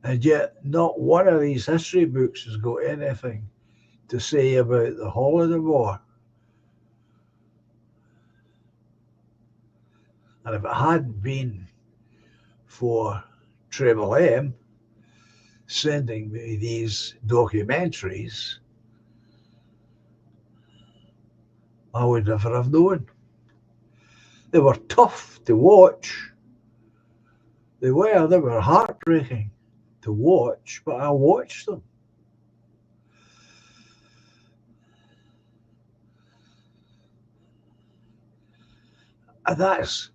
and yet not one of these history books has got anything to say about the Holodomor. And if it hadn't been for Treble M sending me these documentaries, I would never have known. They were tough to watch. They were heartbreaking to watch, but I watched them. And that's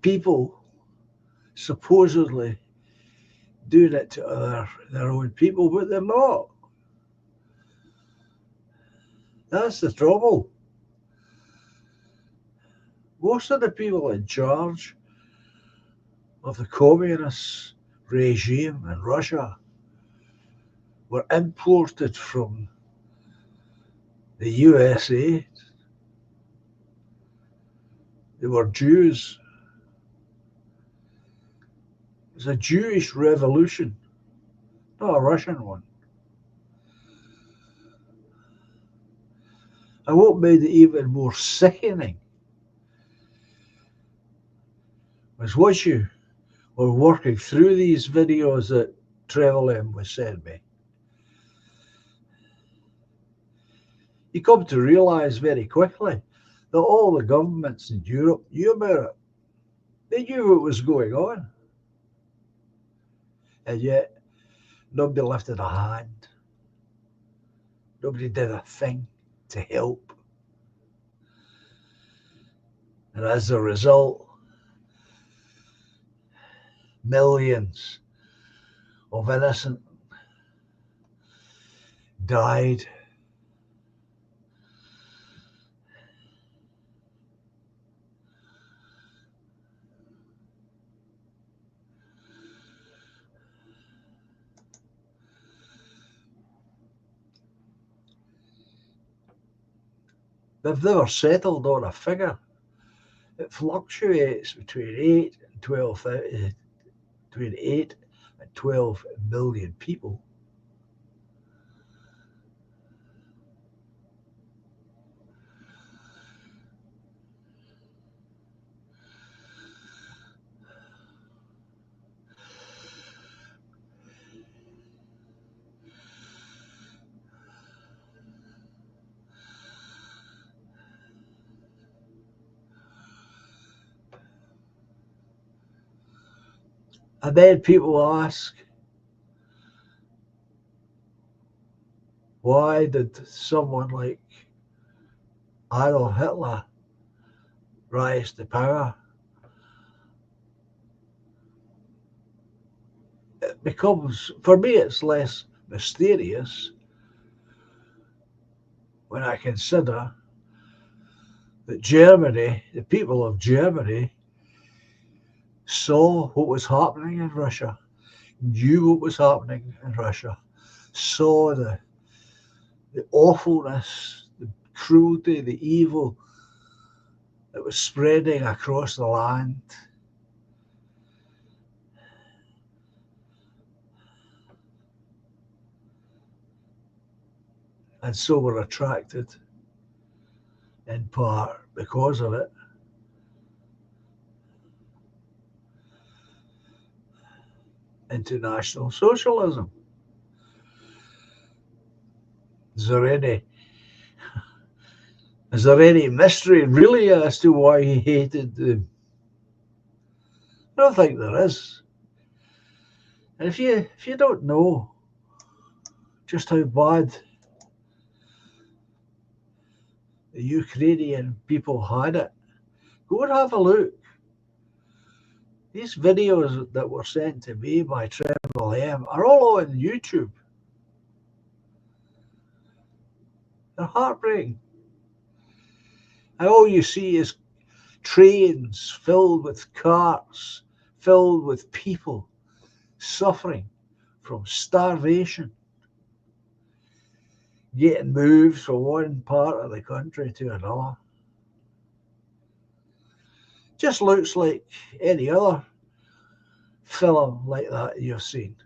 people supposedly doing it to their own people, but they're not. That's the trouble. Most of the people in charge of the communist regime in Russia were imported from the USA. They were Jews. It was a Jewish revolution, not a Russian one. And what made it even more sickening was once you were working through these videos that Treble M was sending me, you come to realise very quickly that all the governments in Europe knew about it. They knew what was going on. And yet, nobody lifted a hand. Nobody did a thing to help. And as a result, millions of innocent died. They've never settled on a figure. It fluctuates between 8 and 12, between 8 and 12 million people. And then people ask, why did someone like Adolf Hitler rise to power? It becomes, for me, it's less mysterious when I consider that Germany, the people of Germany, saw what was happening in Russia, knew what was happening in Russia, saw the awfulness, the cruelty, the evil that was spreading across the land. And so were attracted, in part because of it, into National Socialism. Is there any mystery really as to why he hated them? I don't think there is. And if you don't know just how bad the Ukrainian people had it, go and have a look. These videos that were sent to me by Trevor M are all on YouTube. They're heartbreaking. And all you see is trains filled with carts, filled with people suffering from starvation, getting moved from one part of the country to another. Just looks like any other film like that you've seen.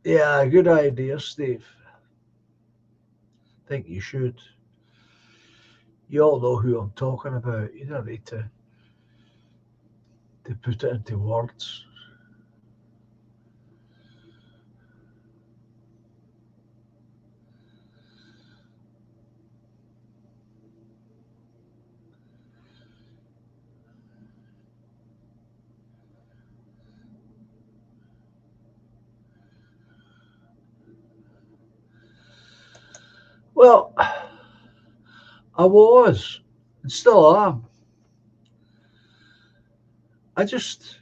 Yeah, good idea, Steve. Think you should. You all know who I'm talking about. You don't need to put it into words. Well, I was and still am. I just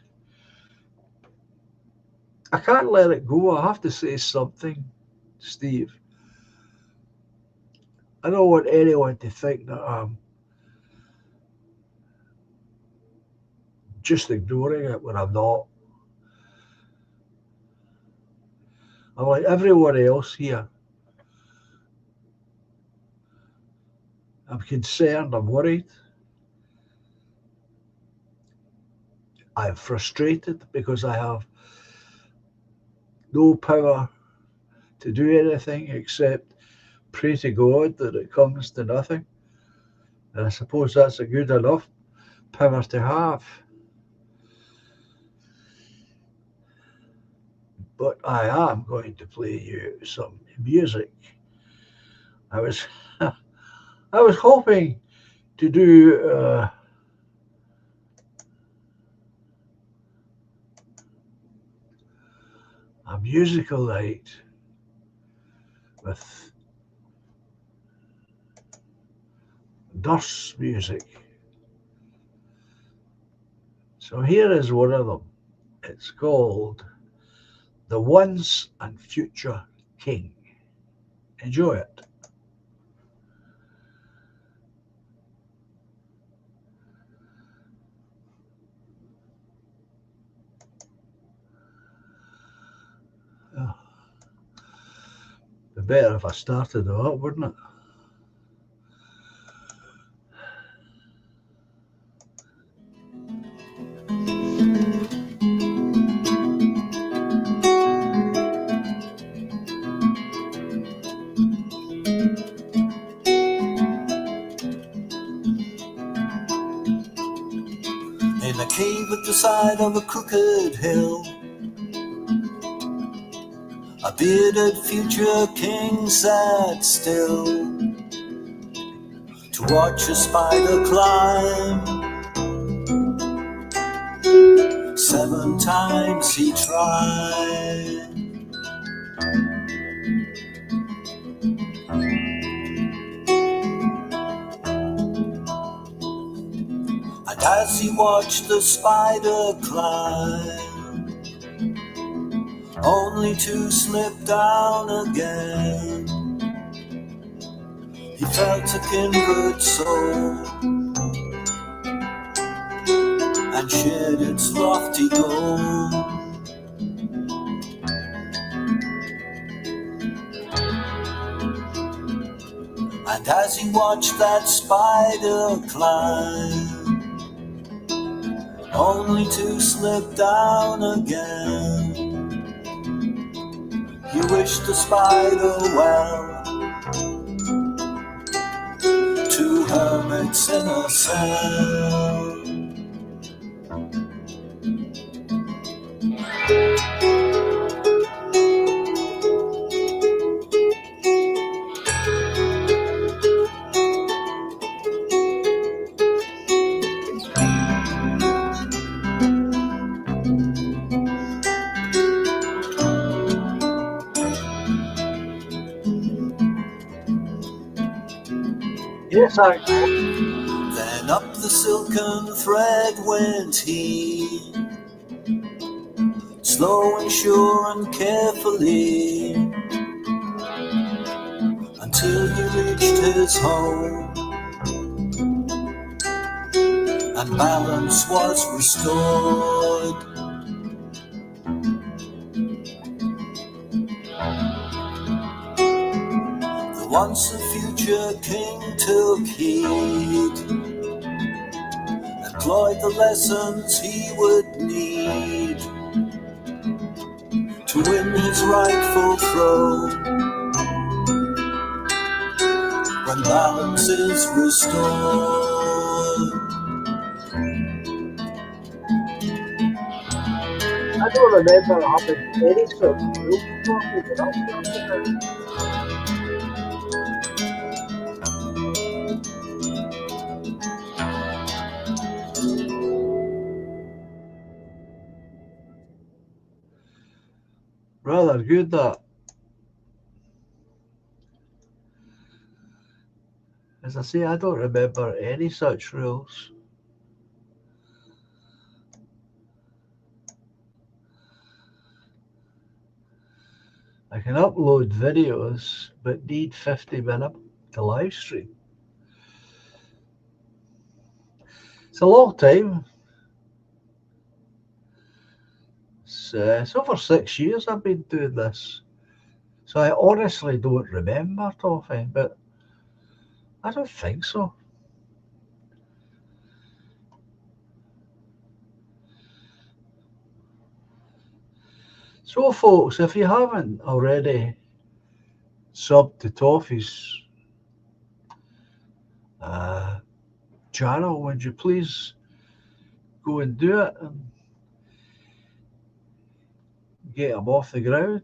I can't let it go. I have to say something, Steve. I don't want anyone to think that I'm just ignoring it when I'm not. I'm like everyone else here. I'm concerned, I'm worried, I'm frustrated because I have no power to do anything except pray to God that it comes to nothing. And I suppose that's a good enough power to have. But I am going to play you some music. I was I was hoping to do a musical night with Durst's music. So here is one of them. It's called The Once and Future King. Enjoy it. Oh, it'd be better if I started it up, wouldn't it? In a cave at the side of a crooked hill, a bearded future king sat still to watch a spider climb. 7 times he tried. And as he watched the spider climb, only to slip down again, he felt a kindred soul and shared its lofty goal. And as he watched that spider climb, only to slip down again, He wished the spider well. Two hermits in a cell. Yes, actually. Then up the silken thread went he, slow and sure and carefully, until he reached his home, and balance was restored. The once a future king took heed, employed the lessons he would need to win his rightful throne. When balance is restored. I don't remember having any such rules coffee when I started out. Rather good that. As I say, I don't remember any such rules. I can upload videos, but need 50 minutes to live stream. It's a long time. It's over 6 years I've been doing this. So I honestly don't remember, Toffee, but I don't think so. So, folks, if you haven't already subbed to Toffee's uh, channel, would you please go and do it and get him off the ground?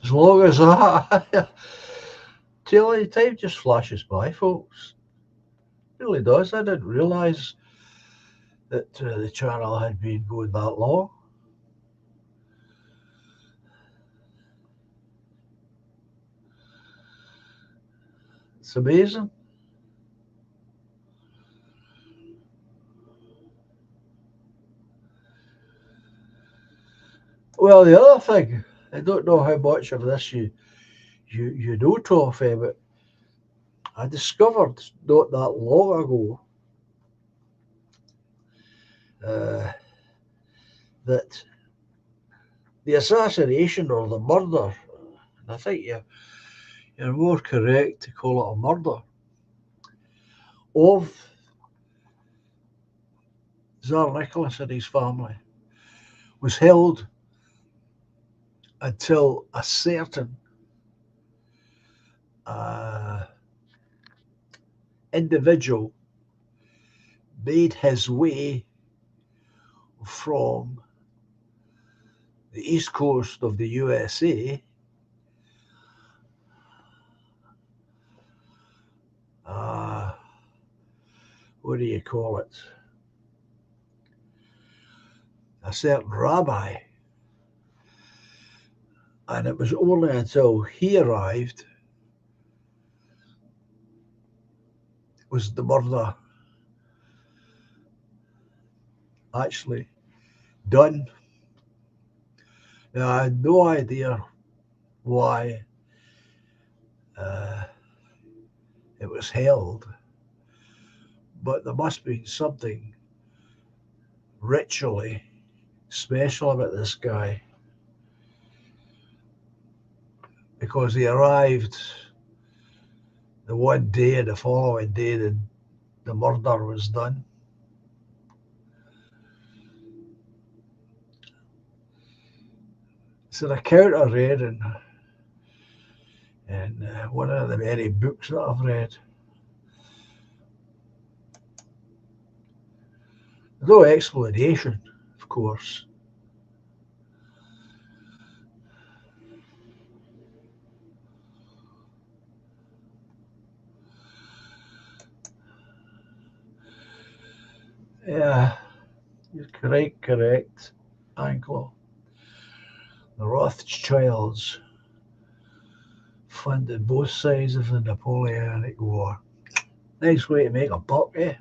As long as that, tell you, time just flashes by, folks. It really does. I didn't realise that the channel had been going that long. It's amazing. Well, the other thing, I don't know how much of this you know, Toffee, but I discovered not that long ago uh, that the assassination or the murder, and I think you're more correct to call it a murder, of Tsar Nicholas and his family was held until a certain uh, individual made his way from the east coast of the USA what do you call it? A certain rabbi. And it was only until he arrived was the murder actually done. Now, I had no idea why it was held, but there must be something ritually special about this guy, because he arrived the one day and the following day the murder was done. It's an account I read in one of the many books that I've read. No explanation, of course. Yeah, you're correct, Anglo. The Rothschilds funded both sides of the Napoleonic War. Nice way to make a buck, eh?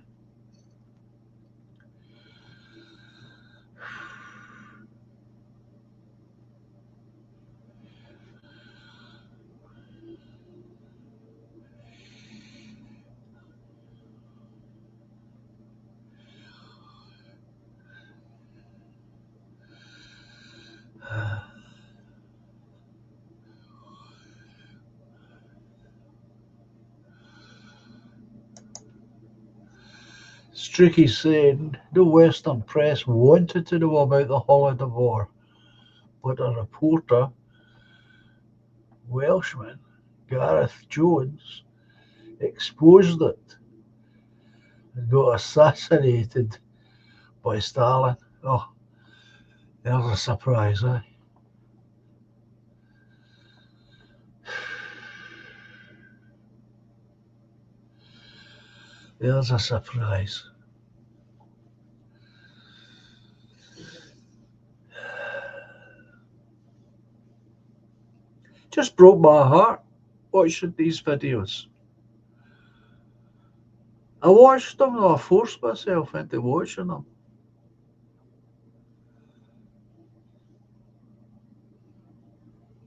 Streaky said the Western press wanted to know about the holiday war, but a reporter, Welshman Gareth Jones, exposed it and got assassinated by Stalin. Oh, there's a surprise, eh? There's a surprise. Just broke my heart watching these videos. I watched them and I forced myself into watching them.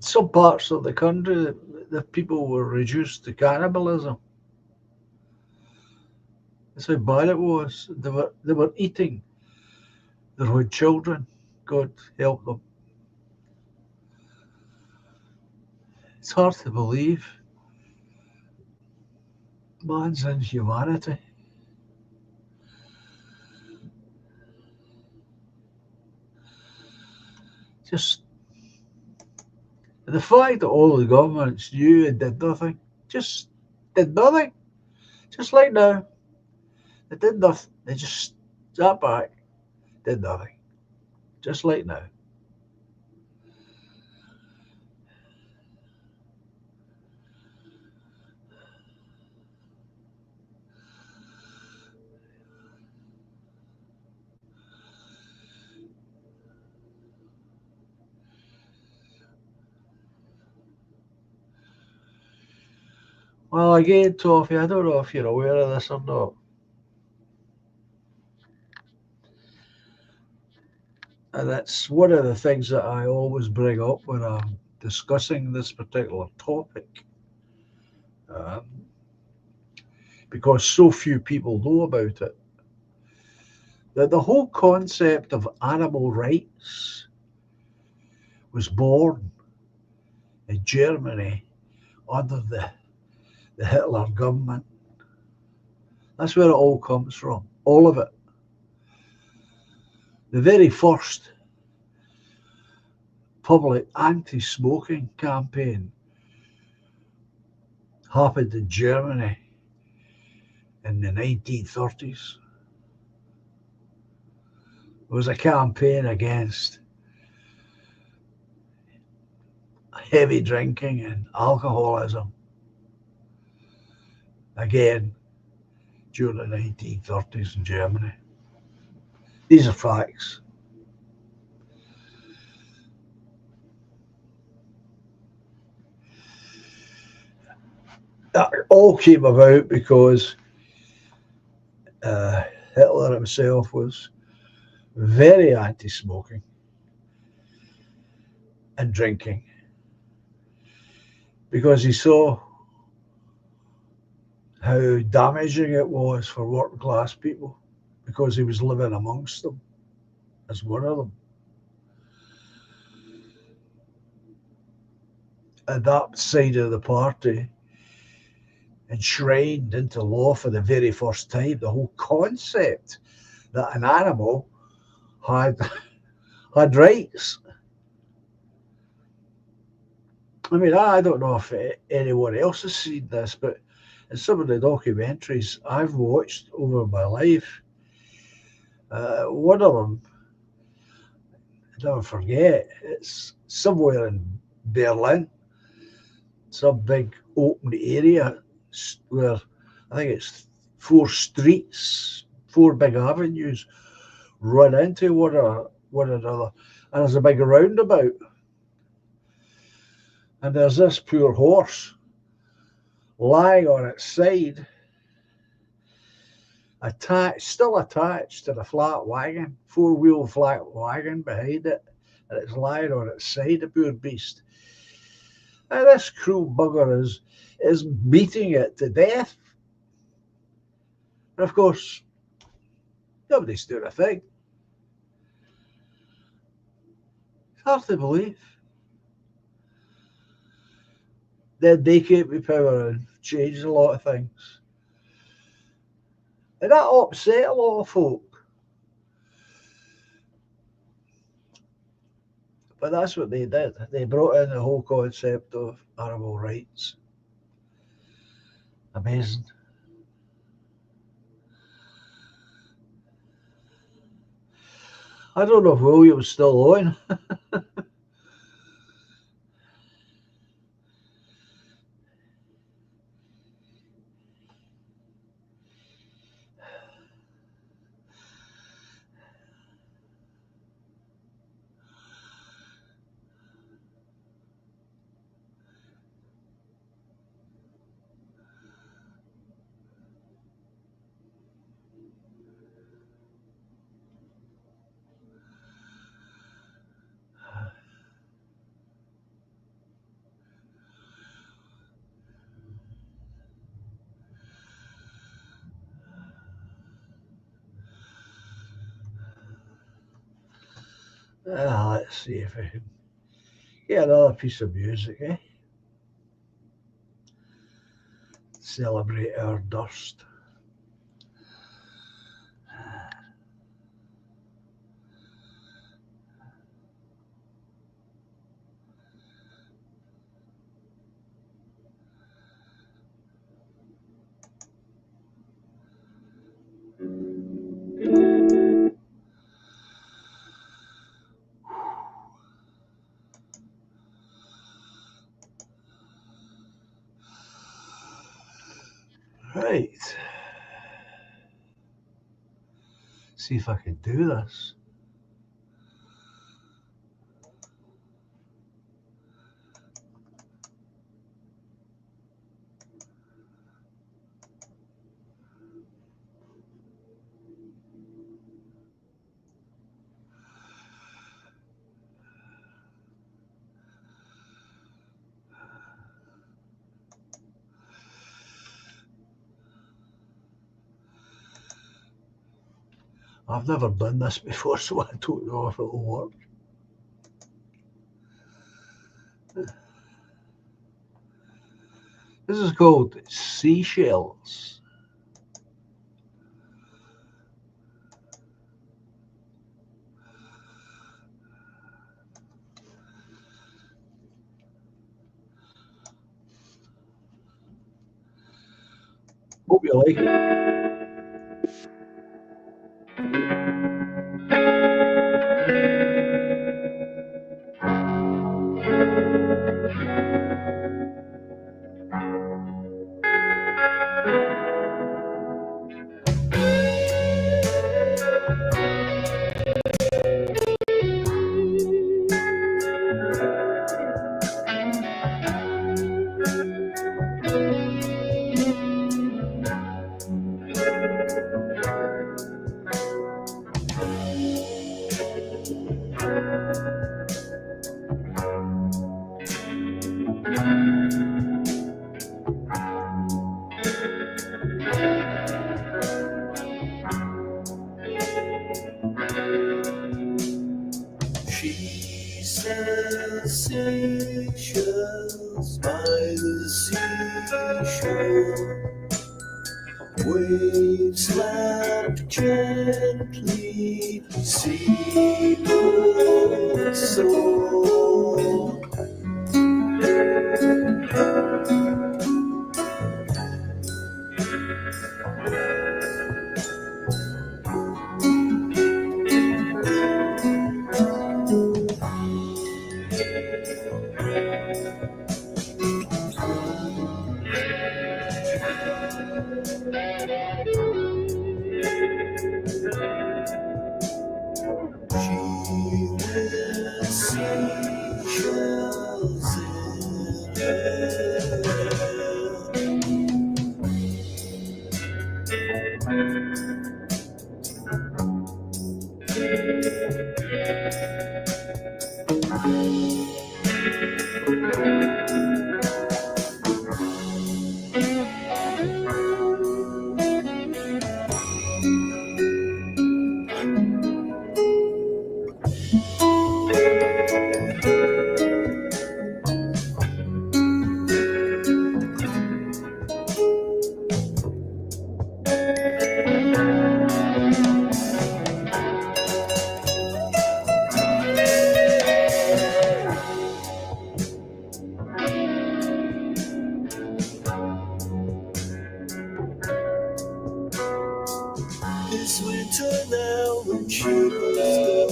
Some parts of the country, the people were reduced to cannibalism. That's how bad it was. They were eating their own children. God help them. It's hard to believe man's inhumanity. Just the fact that all the governments knew and did nothing, just did nothing. Just like now, they did nothing. They just sat back, did nothing. Just like now. Well, again, Toffee, I don't know if you're aware of this or not. And that's one of the things that I always bring up when I'm discussing this particular topic. Um, because so few people know about it. That the whole concept of animal rights was born in Germany under the Hitler government. That's where it all comes from, all of it. The very first public anti-smoking campaign happened in Germany in the 1930s. was a campaign against heavy drinking and alcoholism. Again, during the 1930s in Germany. These are facts. That all came about because Hitler himself was very anti-smoking and drinking because he saw how damaging it was for working class people because he was living amongst them as one of them. And that side of the party enshrined into law for the very first time the whole concept that an animal had had rights. I mean, I don't know if anyone else has seen this, but in some of the documentaries I've watched over my life, one of them, I never forget, it's somewhere in Berlin, some big open area where I think it's four streets, four big avenues run into one another, and there's a big roundabout, and there's this poor horse lying on its side, still attached to the flat wagon, four-wheel flat wagon behind it, and it's lying on its side, the poor beast. And this cruel bugger is beating it to death. And of course, nobody's doing a thing. It's hard to believe. Then they came to power and changed a lot of things. And that upset a lot of folk. But that's what they did. They brought in the whole concept of animal rights. Amazing. I don't know if William's still on. Let's see if I can get another piece of music, eh? Celebrate our dust. Right. See if I can do this. I've never done this before, so I don't know if it'll work. This is called Seashells. Hope you like it. seashells by the seashore. Waves lap gently, seabirds soar. She wears seashells in her hair. It's winter now and she must go.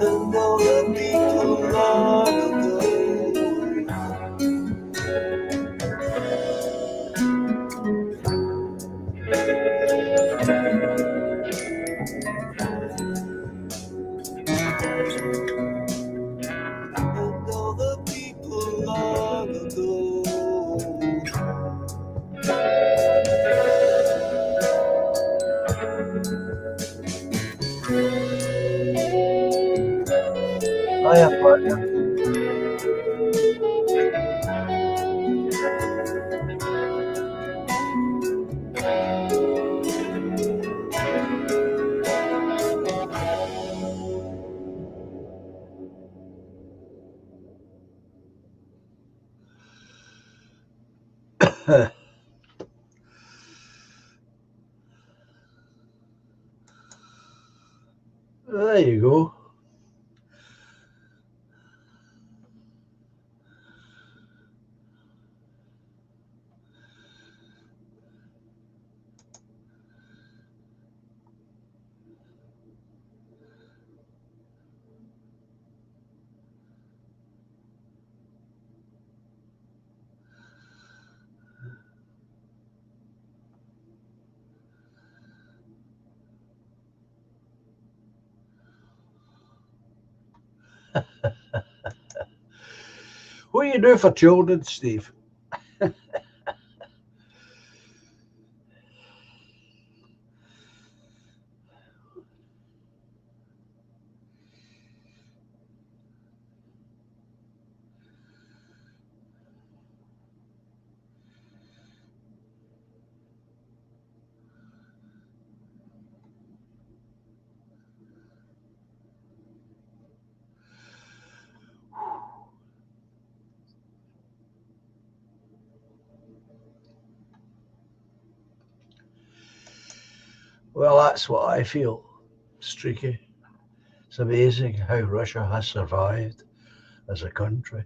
And all the people long ago. And all the people long ago. Hiya, partner. There you go. What do you do for children, Steve? Well, that's what I feel, Streaky. It's amazing how Russia has survived as a country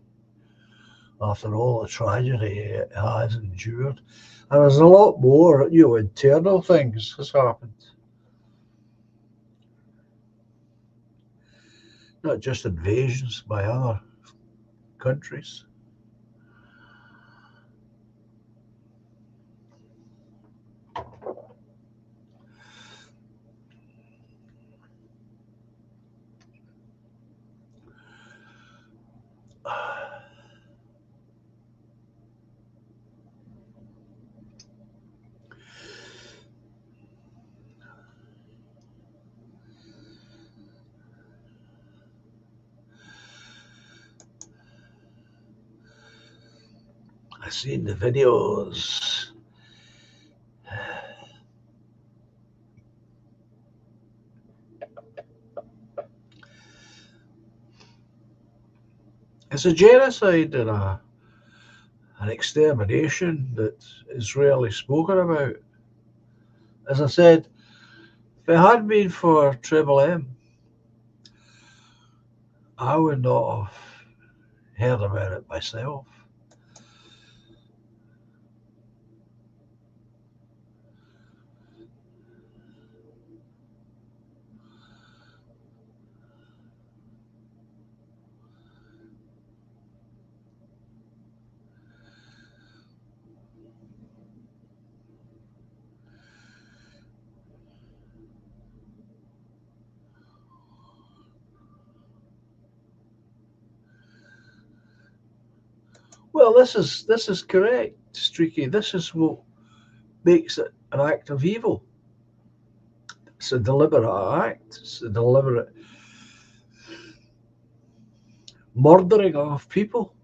after all the tragedy it has endured. And there's a lot more, internal things has happened, not just invasions by other countries. I've seen the videos. It's a genocide and an extermination that is rarely spoken about. As I said, if it had been for Triple M, I would not have heard about it myself. Well, this is correct, Streaky. This is what makes it an act of evil. It's a deliberate act. It's a deliberate murdering of people.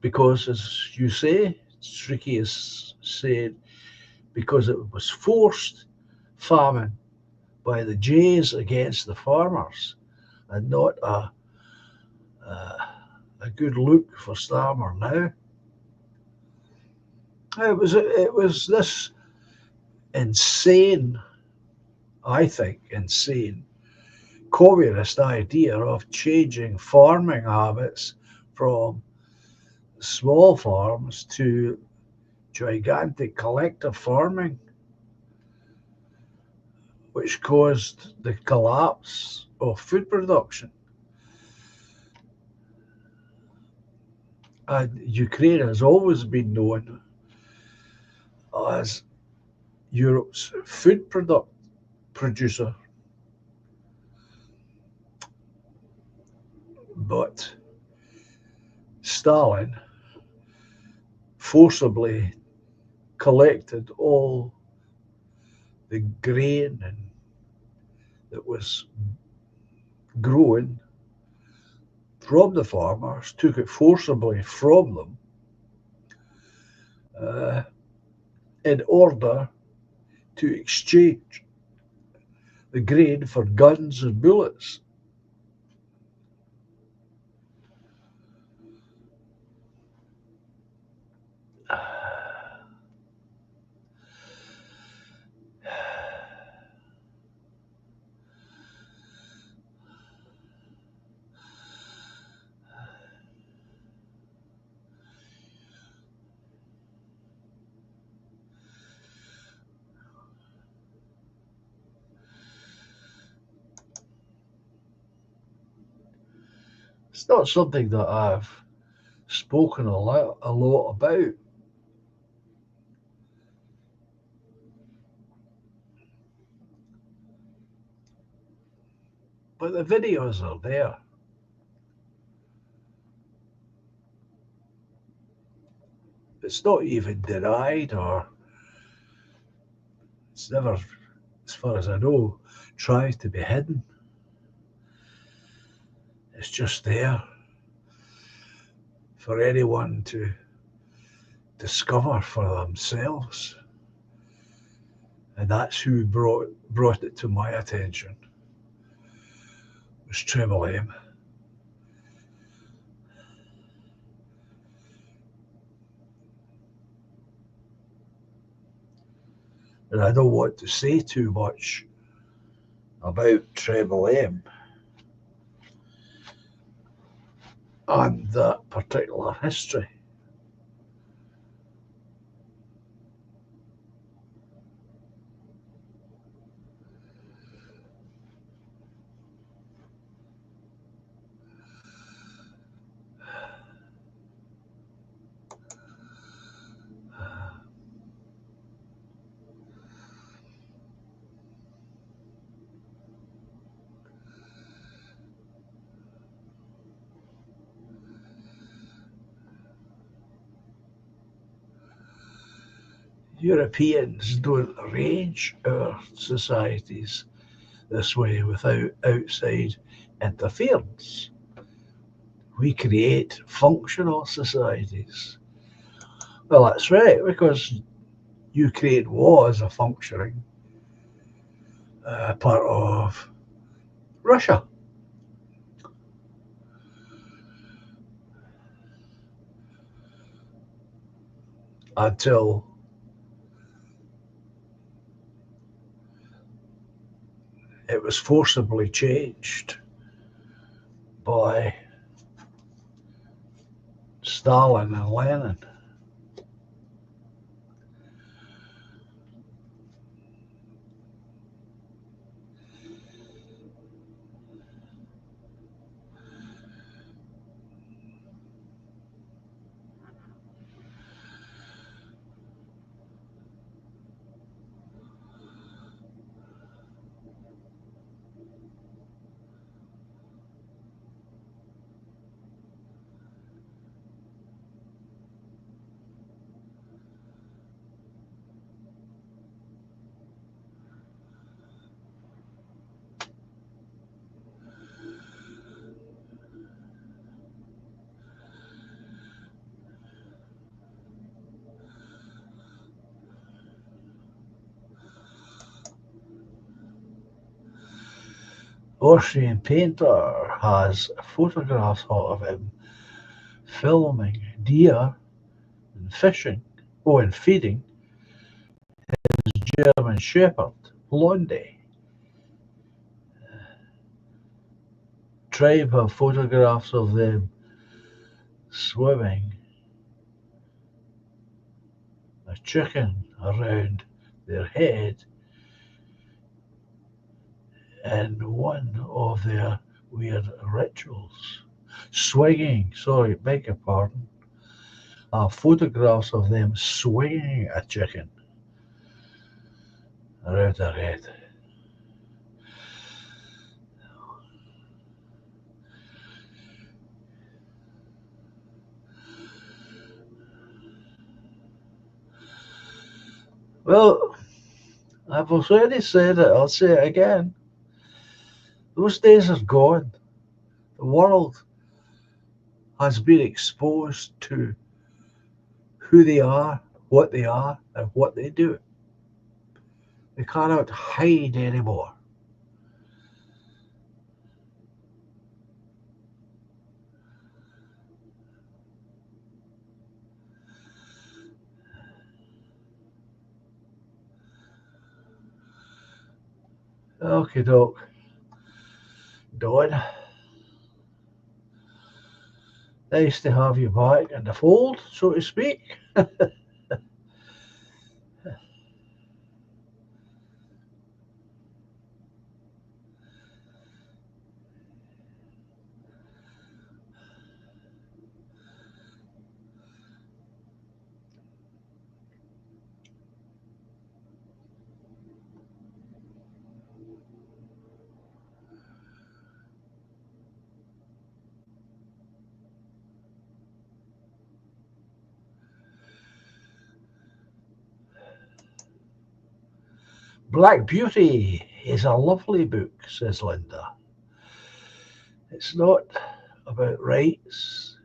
Because, as you say, Streaky has said, because it was forced famine by the Jays against the farmers, and not a good look for Starmer now. It was this insane, I think, insane communist idea of changing farming habits from small farms to gigantic collective farming, which caused the collapse of food production. And Ukraine has always been known as Europe's food producer. But Stalin forcibly collected all the grain that was grown from the farmers, took it forcibly from them uh, in order to exchange the grain for guns and bullets. It's not something that I've spoken a lot about. But the videos are there. It's not even denied, or it's never, as far as I know, tried to be hidden. It's just there for anyone to discover for themselves. And that's who brought it to my attention, was Triple M. And I don't want to say too much about Triple M and that particular history. Europeans don't arrange our societies this way without outside interference. We create functional societies. Well, that's right, because Ukraine was a functioning part of Russia. until it was forcibly changed by Stalin and Lenin. Austrian painter has photographs of him filming deer and fishing, and feeding his German Shepherd, Blondie. Tribe have photographs of them swimming a chicken around their head in one of their weird rituals. Beg your pardon, photographs of them swinging a chicken around their head. Well, I've already said it, I'll say it again. Those days are gone. The world has been exposed to who they are, and what they do. They cannot hide anymore. Okay, doke. Dawn, nice to have you back in the fold, so to speak. Black Beauty is a lovely book, says Linda. It's not about rights,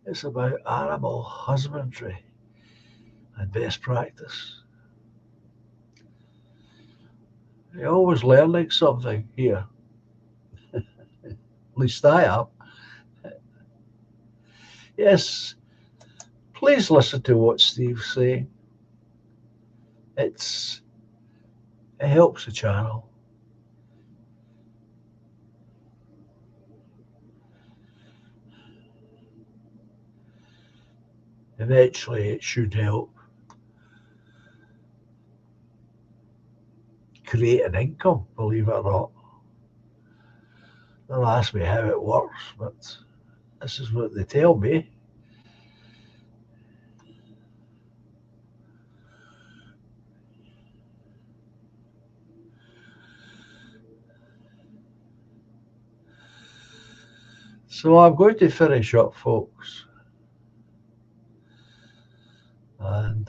it's about animal husbandry and best practice. You're always learning something here. At least I am. Yes, please listen to what Steve's saying. It's it helps the channel. Eventually, it should help create an income, believe it or not. Don't ask me how it works, but this is what they tell me. So I'm going to finish up, folks, and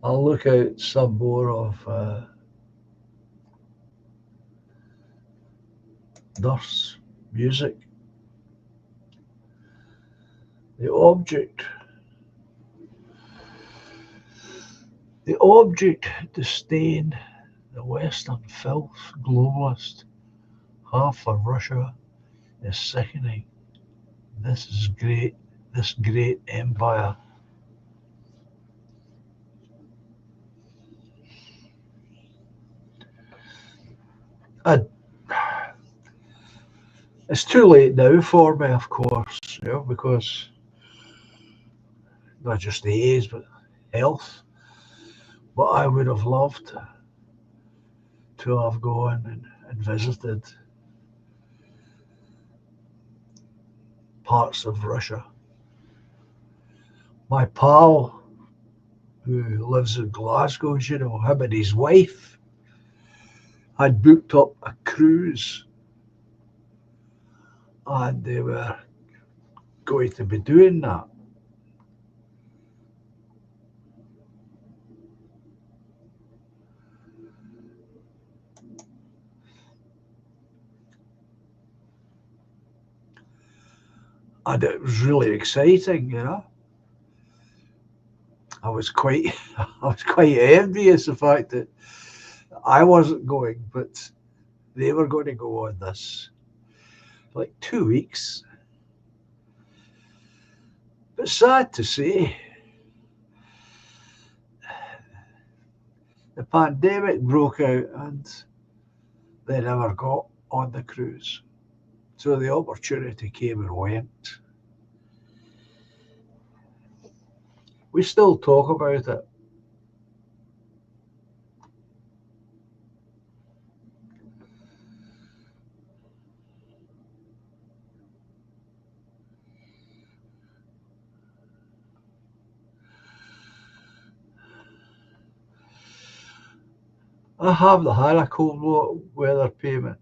I'll look out some more of Nurse music. The object, the object disdain the Western filth globalist Half for Russia is sickening. This is great. This great empire. I, it's too late now for me, of course, because not just the age, but health. But I would have loved to have gone and visited parts of Russia. My pal, who lives in Glasgow, him and his wife had booked up a cruise, and they were going to be doing that. And it was really exciting. I was quite I was quite envious the fact that I wasn't going, but they were going to go on this like 2 weeks. But sad to say, the pandemic broke out and they never got on the cruise. So the opportunity came and went. We still talk about it. I haven't had a cold weather payment,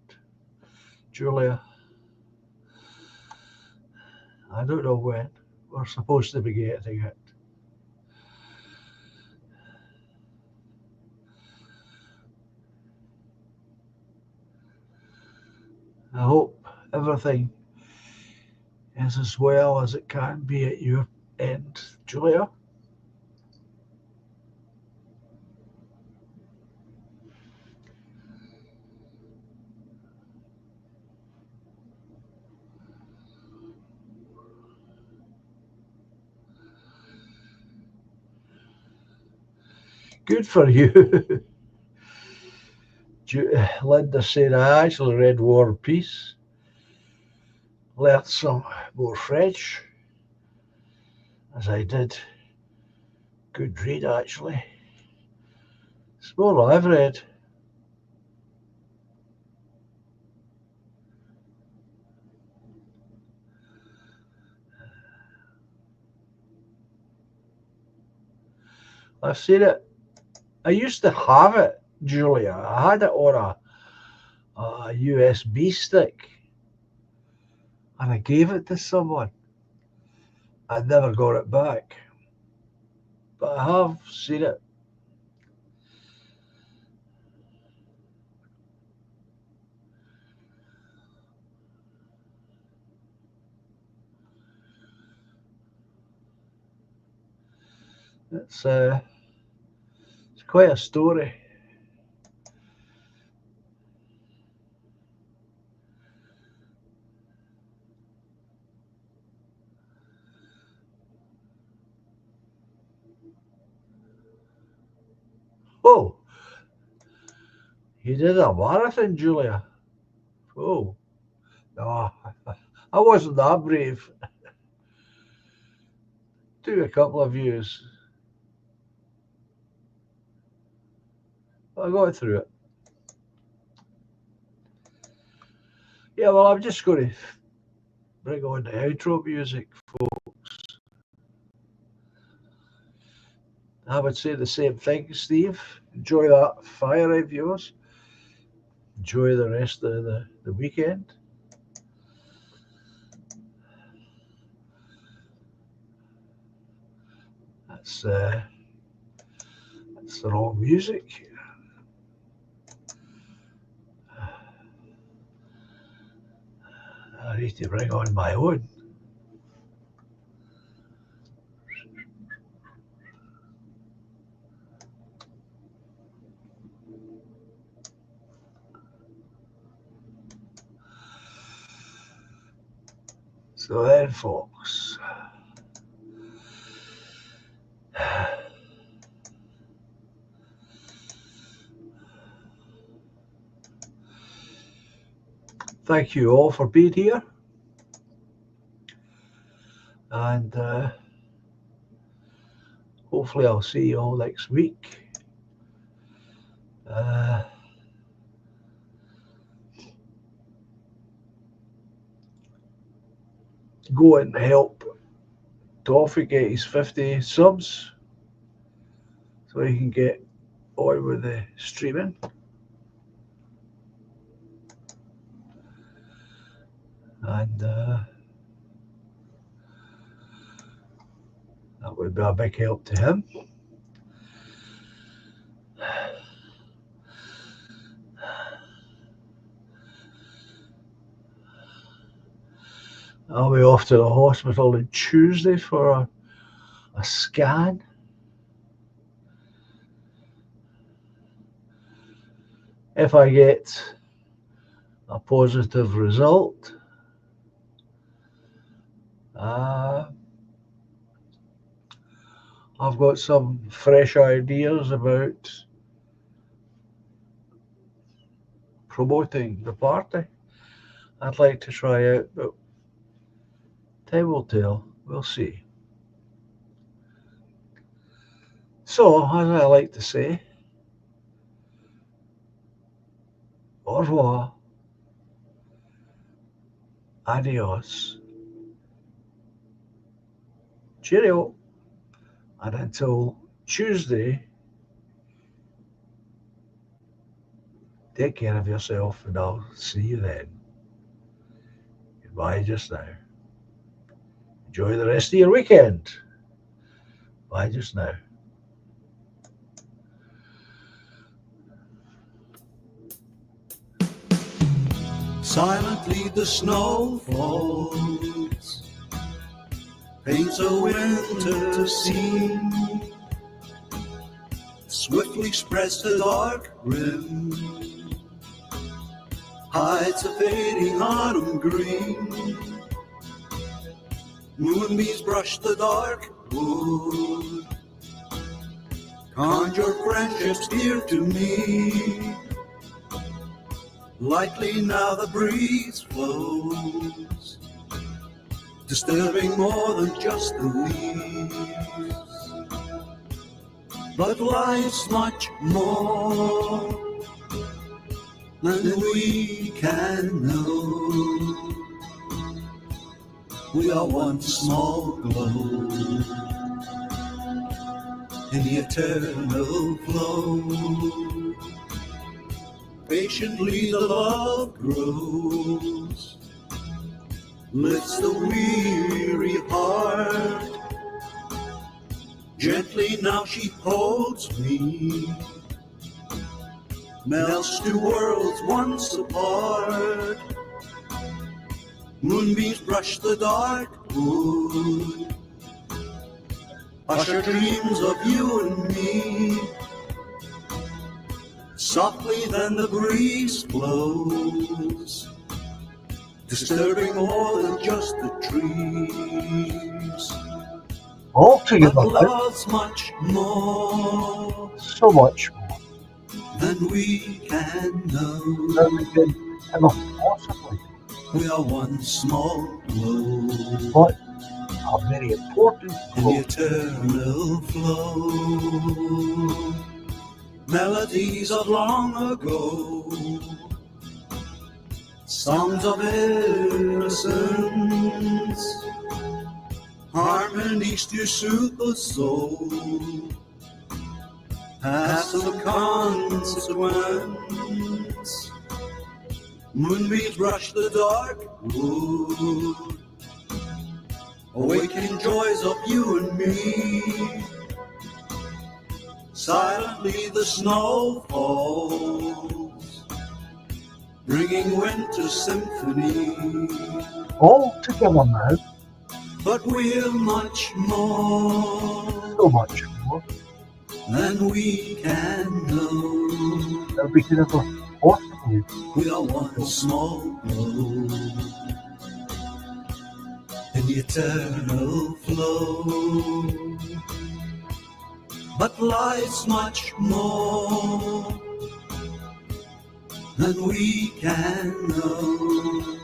Julia. I don't know when. We're supposed to be getting it. I hope everything is as well as it can be at your end, Julia. Good for you. Linda said, I actually read War and Peace, learnt some more French, as I did. Good read, actually. It's more than I've read. I've seen it. I used to have it, Julia. I had it on a USB stick, and I gave it to someone. I never got it back, but I have seen it. It's uh, it's quite a story. Oh, you did a marathon, Julia. Oh, no, I wasn't that brave. Took a couple of years. I got through it. Yeah, well, I'm just going to bring on the outro music, folks. I would say the same thing, Steve. Enjoy that fire of yours. Enjoy the rest of the weekend. That's that's the wrong music. I need to bring on my own. So then, folks, thank you all for being here. And hopefully I'll see you all next week. Go and help Toffee get his 50 subs so he can get on with the streaming. And that would be a big help to him. I'll be off to the hospital on Tuesday for a scan. If I get a positive result, I've got some fresh ideas about promoting the party I'd like to try out, but time will tell. We'll see. So, as I like to say, au revoir, adios, cheerio, and until Tuesday, take care of yourself, and I'll see you then. Goodbye just now. Enjoy the rest of your weekend. Bye just now. Silently the snow falls, paints a winter scene, swiftly spreads the dark rim, hides a fading autumn green. Moonbeams brush the dark wood, conjure friendships dear to me. Lightly now the breeze flows, disturbing more than just the leaves. But life's much more than we can know. We are one small glow in the eternal flow. Patiently the love grows, lifts the weary heart. Gently now she holds me, melts two worlds once apart. Moonbeams brush the dark wood, usher dreams of you and me. Softly then the breeze blows, disturbing more than just the trees. All together, but love's much more, so much more than we can know. than we can ever possibly. We are one small glow, But a very important in the glow. eternal flow. Melodies of long ago, songs of innocence, harmonies to soothe the soul, past the consequence. Moonbeams brush the dark wood, awakening joys of you and me. Silently the snow falls, bringing winter symphony. All together now, But we're much more so much more than we can know. than we can ever possibly. We are one small glow the eternal flow. But life's much more than we can know.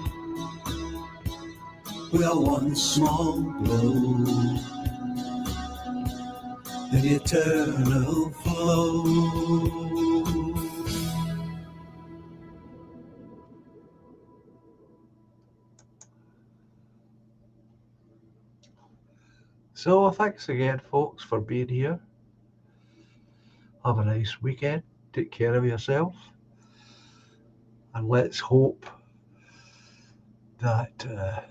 We are one small glow in the eternal flow. So thanks again, folks, for being here. Have a nice weekend. Take care of yourself. And let's hope that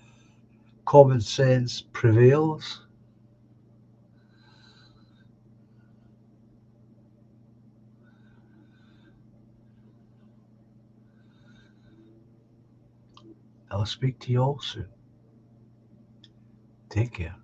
common sense prevails. I'll speak to you all soon. Take care.